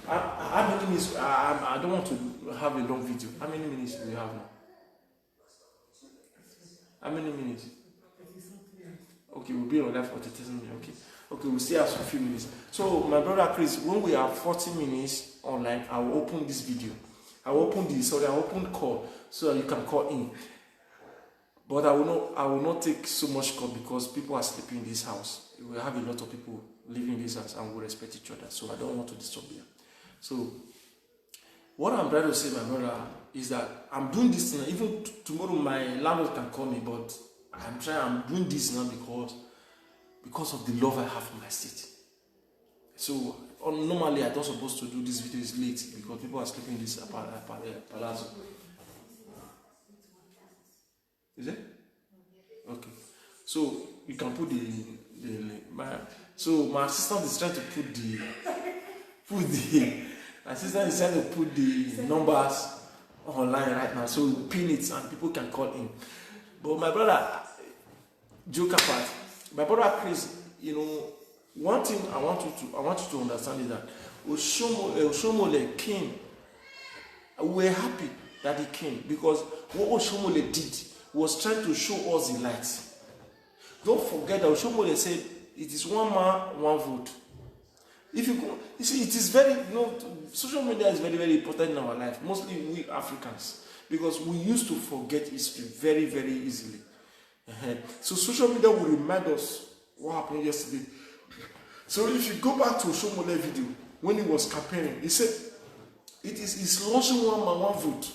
How many minutes? I don't want to have a long video. How many minutes do we have now? How many minutes? Okay, we'll be on live for 30 minutes. Okay, we'll still have a few minutes. So, my brother Chris, when we have 40 minutes online, I will open this video. I will open call so that you can call in. But I will not take so much call because people are sleeping in this house. We have a lot of people living in this house and we respect each other. So I don't want to disturb them. So, what I'm trying to say, my brother, is that I'm doing this now. Even tomorrow, my landlord can call me, but I'm doing this now because of the love I have for my state. So normally I'm not supposed to do this videos late because people are sleeping in this palazzo. Is it? Okay. So you can put my assistant is trying to put the numbers online right now, so we'll pin it and people can call in. But my brother, joke apart, my brother Chris, one thing I want you to understand is that Oshomole came. We were happy that he came because what Oshomole did was trying to show us the light. Don't forget that Oshomole said it is one man, one vote. If you go, you see, it is very, social media is very, very important in our life, mostly we Africans, because we used to forget history very, very easily. So social media will remind us what happened yesterday. So if you go back to Oshomole video, when he was campaigning, he said, it's launching one man, one vote.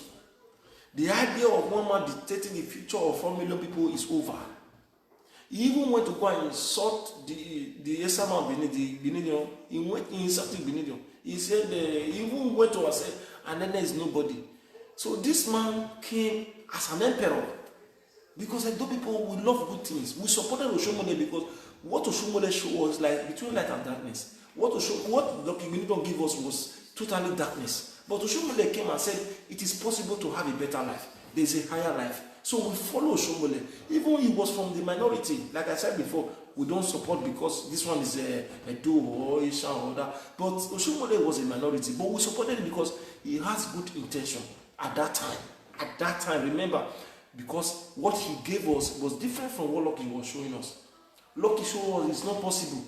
The idea of one man dictating the future of 4 million people is over. He even went to go and insult the Esama Benedium. He went and insulted Benedium. He said, he even went to us and then there is nobody. So this man came as an emperor. Because like those people, we love good things. We supported Oshomole because what Oshomole showed was like between light and darkness. What Lucky Benedium gave us was totally darkness. But Oshomole came and said, it is possible to have a better life. There is a higher life. So we follow Oshomole. Even he was from the minority, like I said before, we don't support because this one is a Do or Isha or that. But Oshomole was a minority, but we supported it because he has good intention at that time. At that time, remember, because what he gave us was different from what Lucky was showing us. Lucky showed us it's not possible.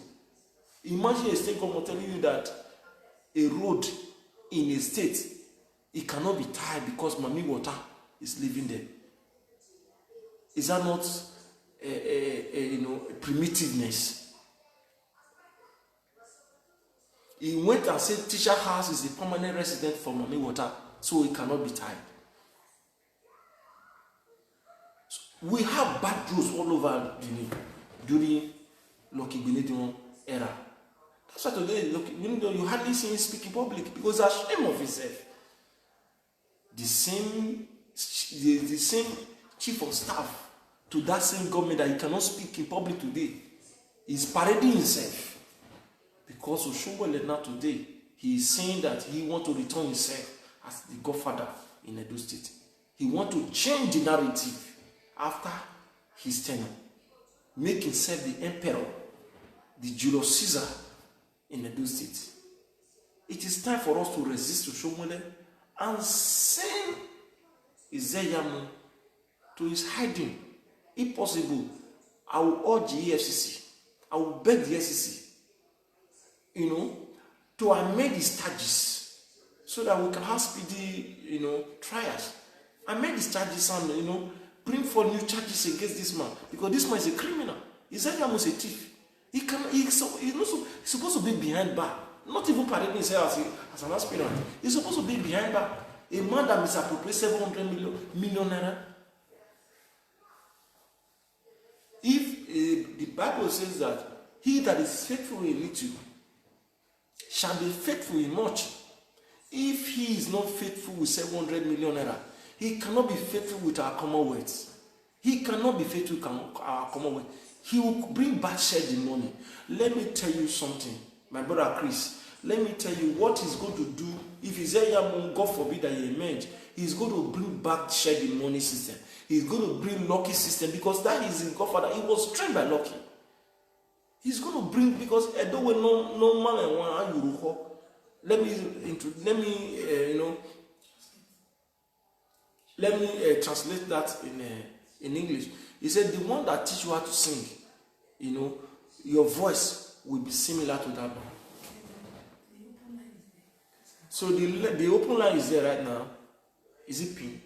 Imagine a state government telling you that a road in a state, it cannot be tied because Mami Water is living there. Is that not primitiveness? He went and said Teacher House is a permanent resident for Mami Water, so it cannot be tied. So we have bad roads all over during Lucky Benedict era. That's why today you hardly see him speak in public because he's ashamed of himself. The same chief of staff to that same government that he cannot speak in public today is parading himself because Oshomole now today he is saying that he wants to return himself as the godfather in Edo State. He wants to change the narrative after his tenure, make himself the emperor, the Julius Caesar in Edo State. It is time for us to resist Oshomole and send Izeyamu to his hiding. If possible, I will urge the EFCC, I will beg the SEC, to amend these charges so that we can have speedy, trials. Amend these charges and, bring for new charges against this man because this man is a criminal. Izeyamu is a thief. He's supposed to be behind bar, not even parading himself as an aspirant. He's supposed to be behind bar. A man that misappropriated 700 million naira. If the Bible says that he that is faithful in little shall be faithful in much. If he is not faithful with 700 million naira, he cannot be faithful with our commonwealth. He cannot be faithful with our commonwealth. He will bring back shedding money. Let me tell you something, my brother Chris. Let me tell you what he's going to do if Izeyamu, God forbid that he emerge. He's going to bring back shedding money system. He's going to bring Lucky system because that is his godfather. He was trained by Lucky. He's going to bring because Edo will no man and one. Let me translate that in English. He said, the one that teach you how to sing, your voice will be similar to that one. So the open line is there right now. Is it pinned?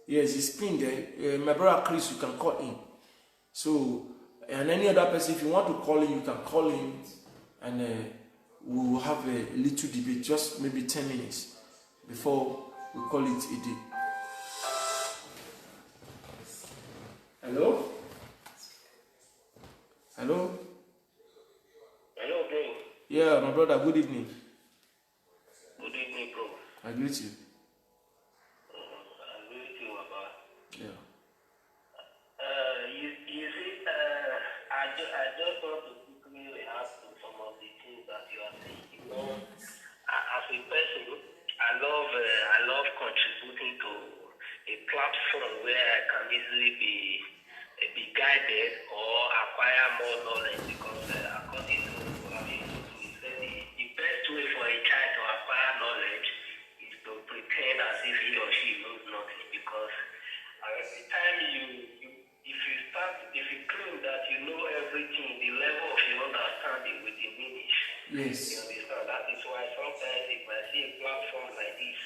Yes, it's pinned there. My brother Chris, you can call in. So, and any other person, if you want to call in, you can call in, and we will have a little debate, just maybe 10 minutes before we call it a day. Hello? Hello? Hello, bro. Yeah, my brother, good evening. Good evening, bro. I greet you. I greet you, Baba. Yeah. You see, I just want to quickly react to some of the things that you are saying. As a person, I love contributing to a platform where I can easily be guided or acquire more knowledge because according to he said the best way for a child to acquire knowledge is to pretend as if he or she knows nothing because at the time if you claim that you know everything, the level of your understanding will diminish. Yes. You understand? That is why sometimes if I see a platform like this,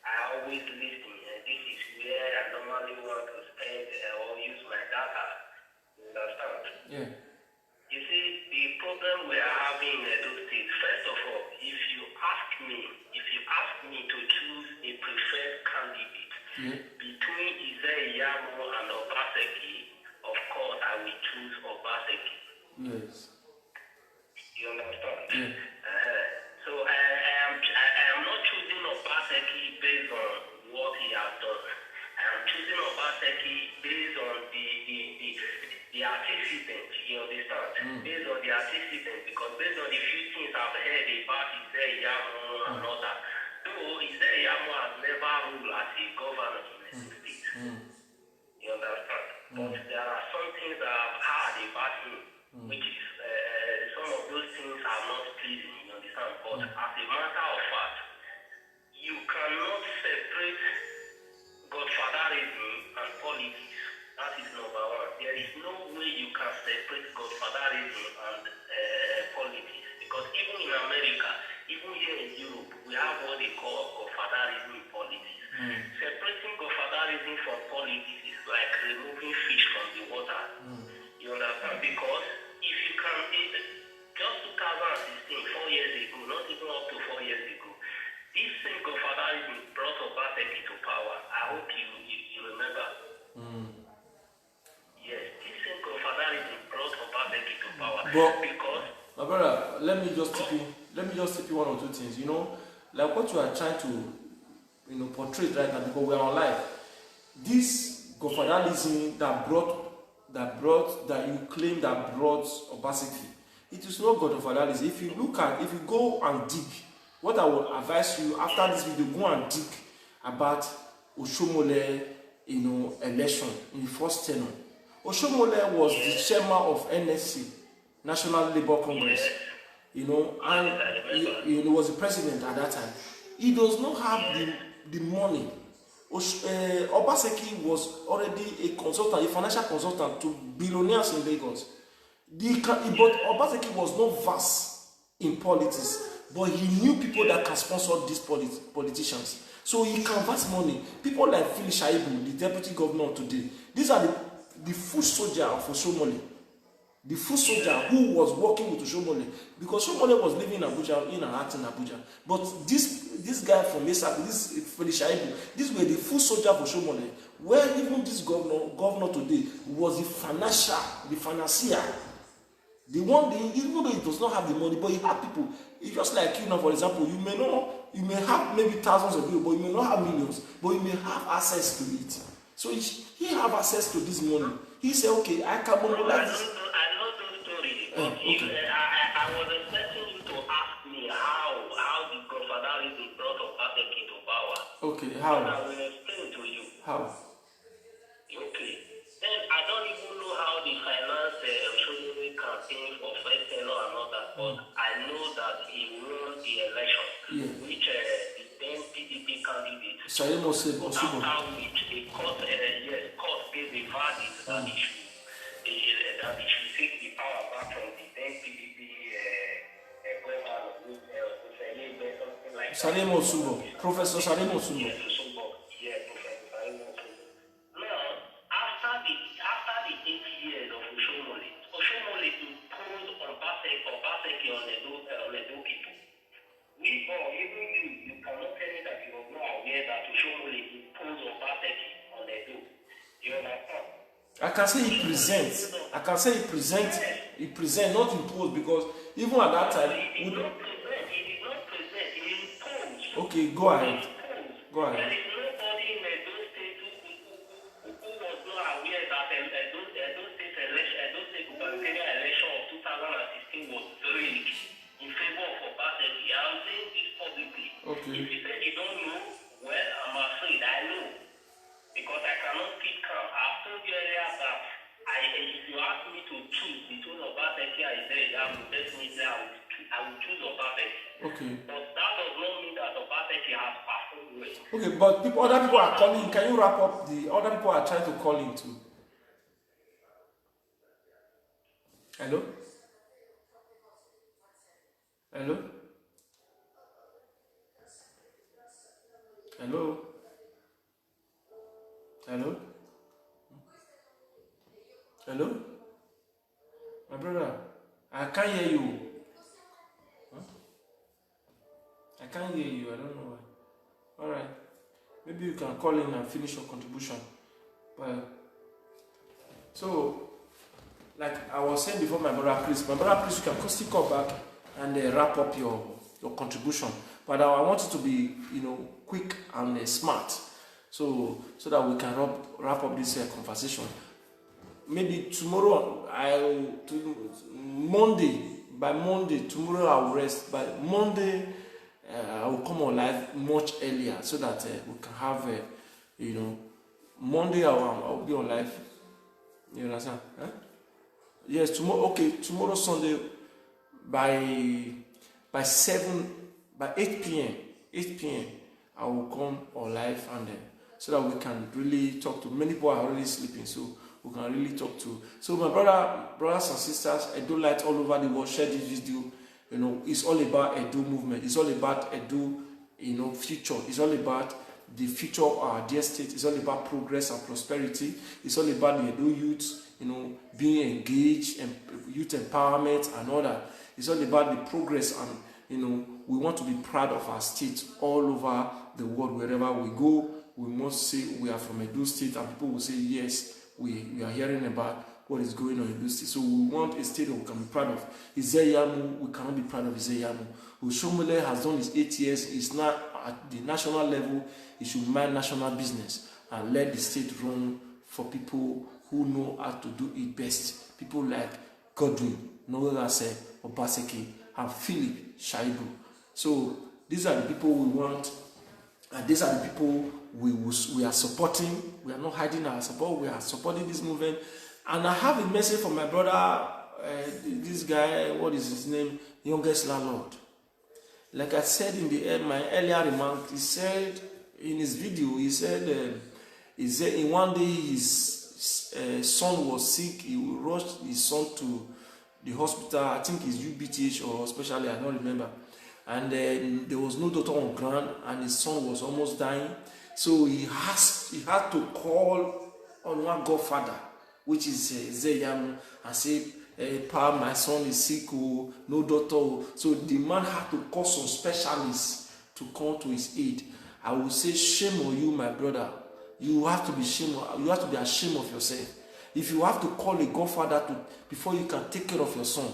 I always listen, and this is where I normally want to spend or use my data. You understand? Yeah. You see, the problem we are having in Edo State, first of all, if you ask me to choose a preferred candidate between Izeyamu and Obaseki, of course I will choose Obaseki. Yes. You understand? Yeah. So I am not choosing Obaseki based on what he has done. I am choosing Obaseki based on the antecedent, you understand? Based on the antecedent, because based on the few things I've heard about Izeyamu and all that, though Izeyamu has never ruled as a governor in the state. You understand? But there are some things that I've heard about him, which is not pleasing, you understand? But as a matter of fact, you cannot separate godfatherism and politics. That is number one. There is no way you can separate godfatherism and politics. Because even in America, even here in Europe, we have what they call godfatherism in politics. Separating godfatherism from politics is like removing fish from the water. You understand? Because if you can, just 2016, 4 years ago, not even up to 4 years ago, this same godfatherism brought Obaseki to power. I hope you remember. Yes, this same godfatherism brought Obaseki to power. But, because my brother, let me just tip you one or two things. You know, like what you are trying to, you know, portray right now, because we are on live. This godfatherism that you claim that brought Obaseki, it is not godfatherism. If you go and dig, what I would advise you after this video, go and dig about Oshomole, you know, election in the first tenure. Oshomole was the chairman of NSC, National Labour Congress, you know, and he was the president at that time. He does not have the money. Obaseki was already a consultant, a financial consultant to billionaires in Lagos. But Obaseki was not vast in politics, but he knew people that can sponsor these politicians. So he canvassed money. People like Philip Shaibu, the deputy governor today, these are the foot soldier of Oshomole. The foot soldier who was working with Oshomole, because Oshomole was living in Abuja, in and acting in Abuja. But this guy from Mesaku, this Philip Shaibu, these were the foot soldier of Oshomole, where even this governor today was the financier. The one, even though he does not have the money, but he had people. It's just like, you know, for example, you may have maybe thousands of people, but you may not have millions, but you may have access to it. So he have access to this money. He said, okay, I can mobilize this. I know those stories, but okay. I was expecting you to ask me how the godfatherism brought Obaseki to power. Okay, how? And I will explain to you. How? Okay. Then I don't even know how the finance Oshomole campaign for first tenure and all that, but I know that he won the election, which the then PDP candidate. Salim Osebo. After which a court gave a verdict that he should take the power back from the then PDP governor, something like Salim Osebo. Professor Salim Osebo. Yes, Professor Salim Osebo. Now, after the 8 years of Oshomole imposed Obaseki on Edo people. Even you cannot tell me that you were not aware that Oshomole imposed Obaseki on Edo. You understand? I can say he presents, not impose, because even at that time, He did not present, he imposed. Okay, go ahead. There is nobody in Edo State who was not aware that Edo State gubernatorial election of 2016 was rigged in favor of Obaseki. I'm saying this publicly. Okay. If you say you don't know, well, I'm afraid I know. Because I cannot keep calm. I've told you earlier that if you ask me to choose between Obaseki and Idris, I will choose Obaseki. Okay. But that does not mean that Obaseki has performed well. Okay, but other people are calling. Can you wrap up? The other people are trying to call in too. Hello? Hello? Hello? Hello? Hello? My brother, I can't hear you. Huh? I can't hear you. I don't know why. Alright. Maybe you can call in and finish your contribution. But so, like I was saying before, my brother Chris, you can still come back and wrap up your contribution. But I want you to be, quick and smart, so that we can wrap up this conversation. Maybe tomorrow, by Monday, tomorrow I will rest. By Monday, I will come on live much earlier so that we can have, Monday I will be on live. You understand? Huh? Yes, tomorrow. Okay, tomorrow Sunday by by 8 p.m., I will come on live and so that we can really talk to. Many people are already sleeping, so we can really talk to. So my brothers and sisters, Edo Light all over the world, share this video. You know, it's all about Edo movement. It's all about Edo, you know, future. It's all about the future of our dear state. It's all about progress and prosperity. It's all about the Edo youth, you know, being engaged and youth empowerment and all that. It's all about the progress, and you know, we want to be proud of our state all over the world. Wherever we go, we must say we are from Edo State, and people will say yes, we are hearing about what is going on in Edo State. So we want a state that we can be proud of. Izeyamu, we cannot be proud of Izeyamu. Oshomole has done his 8 years. It's not at the national level. He should mind national business and let the state run for people who know how to do it best. People like Godwin, Nowelase, Obaseki, and Philip Shaibu. So these are the people we want, and these are the people we are supporting. We are not hiding our support. We are supporting this movement. And I have a message from my brother, this guy, what is his name? Youngest Landlord. Like I said in my earlier remark, he said in his video, he said in one day his son was sick. He rushed his son to the hospital. I think it's UBTH or especially, I don't remember. And there was no doctor on ground, and his son was almost dying. So he had to call on one godfather, which is Zeyamu, and say, Pa, my son is sick, oh, no doctor. So the man had to call some specialists to come to his aid. I will say, shame on you, my brother. You have to be ashamed of yourself. If you have to call a godfather before you can take care of your son,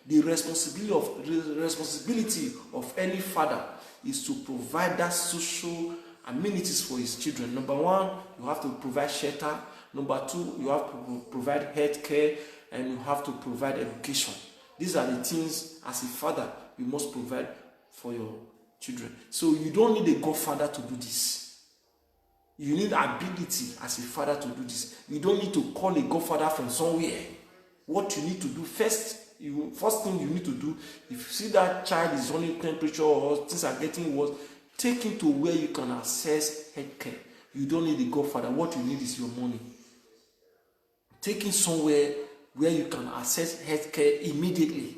the responsibility of any father is to provide that social amenities for his children. Number one, you have to provide shelter. Number two, you have to provide health care, and you have to provide education. These are the things as a father you must provide for your children. So you don't need a godfather to do this. You need ability as a father to do this. You don't need to call a godfather from somewhere. What you need to do first thing you need to do, if you see that child is running temperature or things are getting worse, take him to where you can access health care. You don't need a godfather. What you need is your money. Take him somewhere where you can access health care immediately.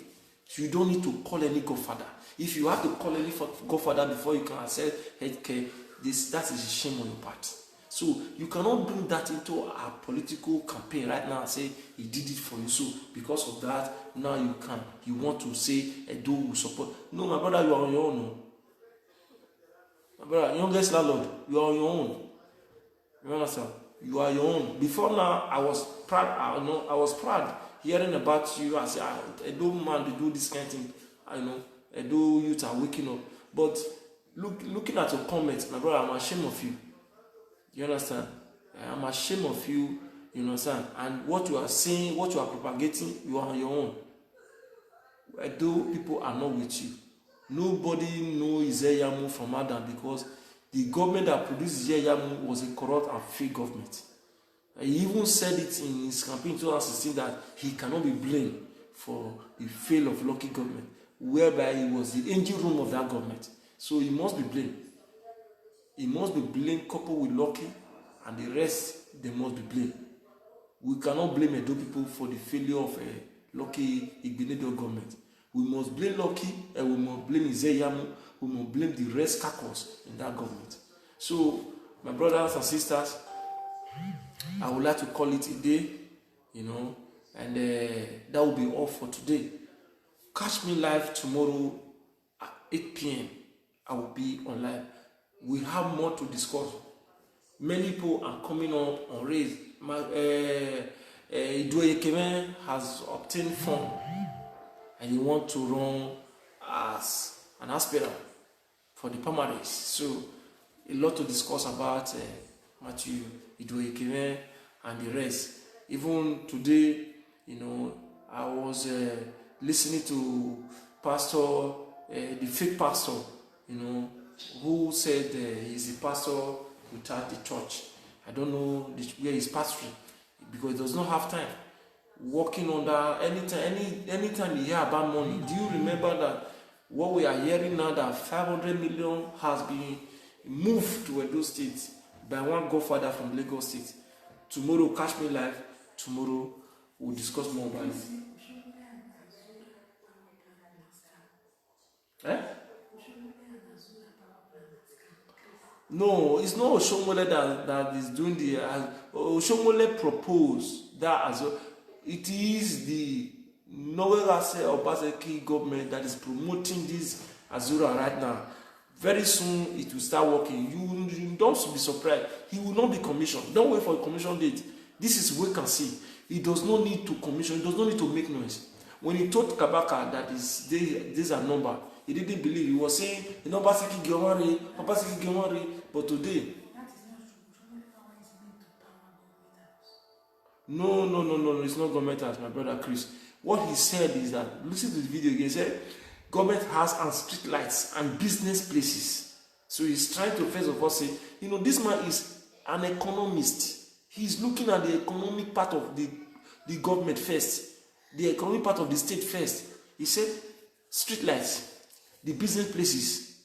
You don't need to call any godfather. If you have to call any godfather before you can access health care, that is a shame on your part. So you cannot bring that into a political campaign right now and say he did it for you. So because of that, now you want to say Edo will support. No, my brother, you are on your own. My brother, youngest landlord, you are on your own. You understand? You are your own. Before now, I was proud. I was proud hearing about you. I said, Edo man, they do this kind of thing. I know Edo youth are waking up. But looking at your comments, my brother, I'm ashamed of you. You understand? I'm ashamed of you. You understand? And what you are saying, what you are propagating, you are on your own. Edo people are not with you. Nobody knows Izeyamu from Adam because the government that produced Izeyamu was a corrupt and fake government. He even said it in his campaign in 2016 that he cannot be blamed for the fail of Lucky government, whereby he was the engine room of that government. So he must be blamed. He must be blamed coupled with Lucky, and the rest, they must be blamed. We cannot blame Edo people for the failure of Lucky Igbenedion government. We must blame Lucky, and we must blame Izeyamu. We must blame the rest caucus in that government. So, my brothers and sisters, I would like to call it a day, and that will be all for today. Catch me live tomorrow at 8 p.m. I will be online. We have more to discuss. Many people are coming up on raise. Idwe Ekeme has obtained funds and he wants to run as an aspirant for the primaries. So, a lot to discuss about Matthew Idwe Ekeme and the rest. Even today, I was listening to Pastor, the fake pastor, who said he's a pastor without the church. I don't know where he's pastoring because he does not have time. Working on that anytime you hear about money. Do you remember that What we are hearing now that 500 million has been moved to Edo State by one godfather from Lagos State. Tomorrow, catch me live. Tomorrow, we'll discuss more about it. Eh? No, it's not Oshomole that is doing the. Oshomole proposed that as well. It is the Nowegase Obaseki government that is promoting this Azura right now. Very soon it will start working. You don't be surprised. He will not be commissioned. Don't wait for a commission date. This is wait and see. He does not need to commission. He does not need to make noise. When he told Kabaka that these are number, he didn't believe. He was saying, Obaseki Gewari, but today. No, it's not government house, my brother Chris. What he said is that, listen to the video again, he said, government house and street lights and business places. So he's trying to first of all say, this man is an economist. He's looking at the economic part of the government first, the economic part of the state first. He said, street lights, the business places.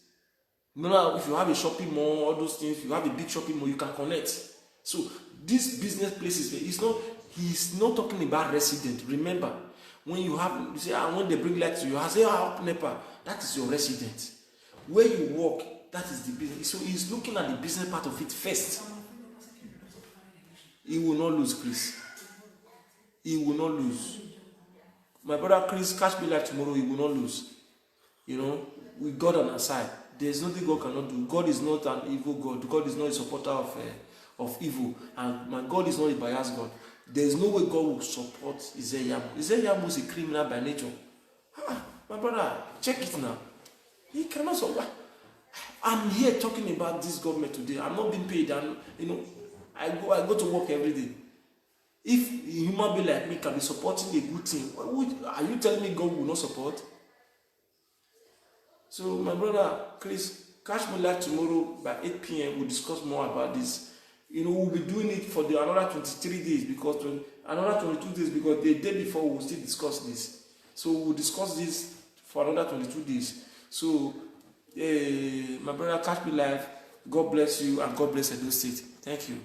If you have a shopping mall, all those things, you have a big shopping mall, you can connect. So these business places, he's not talking about resident. Remember, when you say, when they bring light to your house, say, NEPA, that is your resident. Where you work, that is the business. So he's looking at the business part of it first. He will not lose, Chris. He will not lose. My brother Chris, catch me live tomorrow, he will not lose. With God on our side, there's nothing God cannot do. God is not an evil God. God is not a supporter of evil. And my God is not a biased God. There's no way God will support Izeyamu. Izeyamu is a criminal by nature. My brother, check it now. He cannot survive. I'm here talking about this government today. I'm not being paid. I go to work every day. If a human being like me can be supporting a good thing, are you telling me God will not support? So, my brother, Chris, catch me live tomorrow by 8 p.m. We'll discuss more about this. We'll be doing it for another 23 days because another 22 days because the day before we'll still discuss this. So we'll discuss this for another 22 days. So, my brother, catch me live. God bless you and God bless Edo State. Thank you.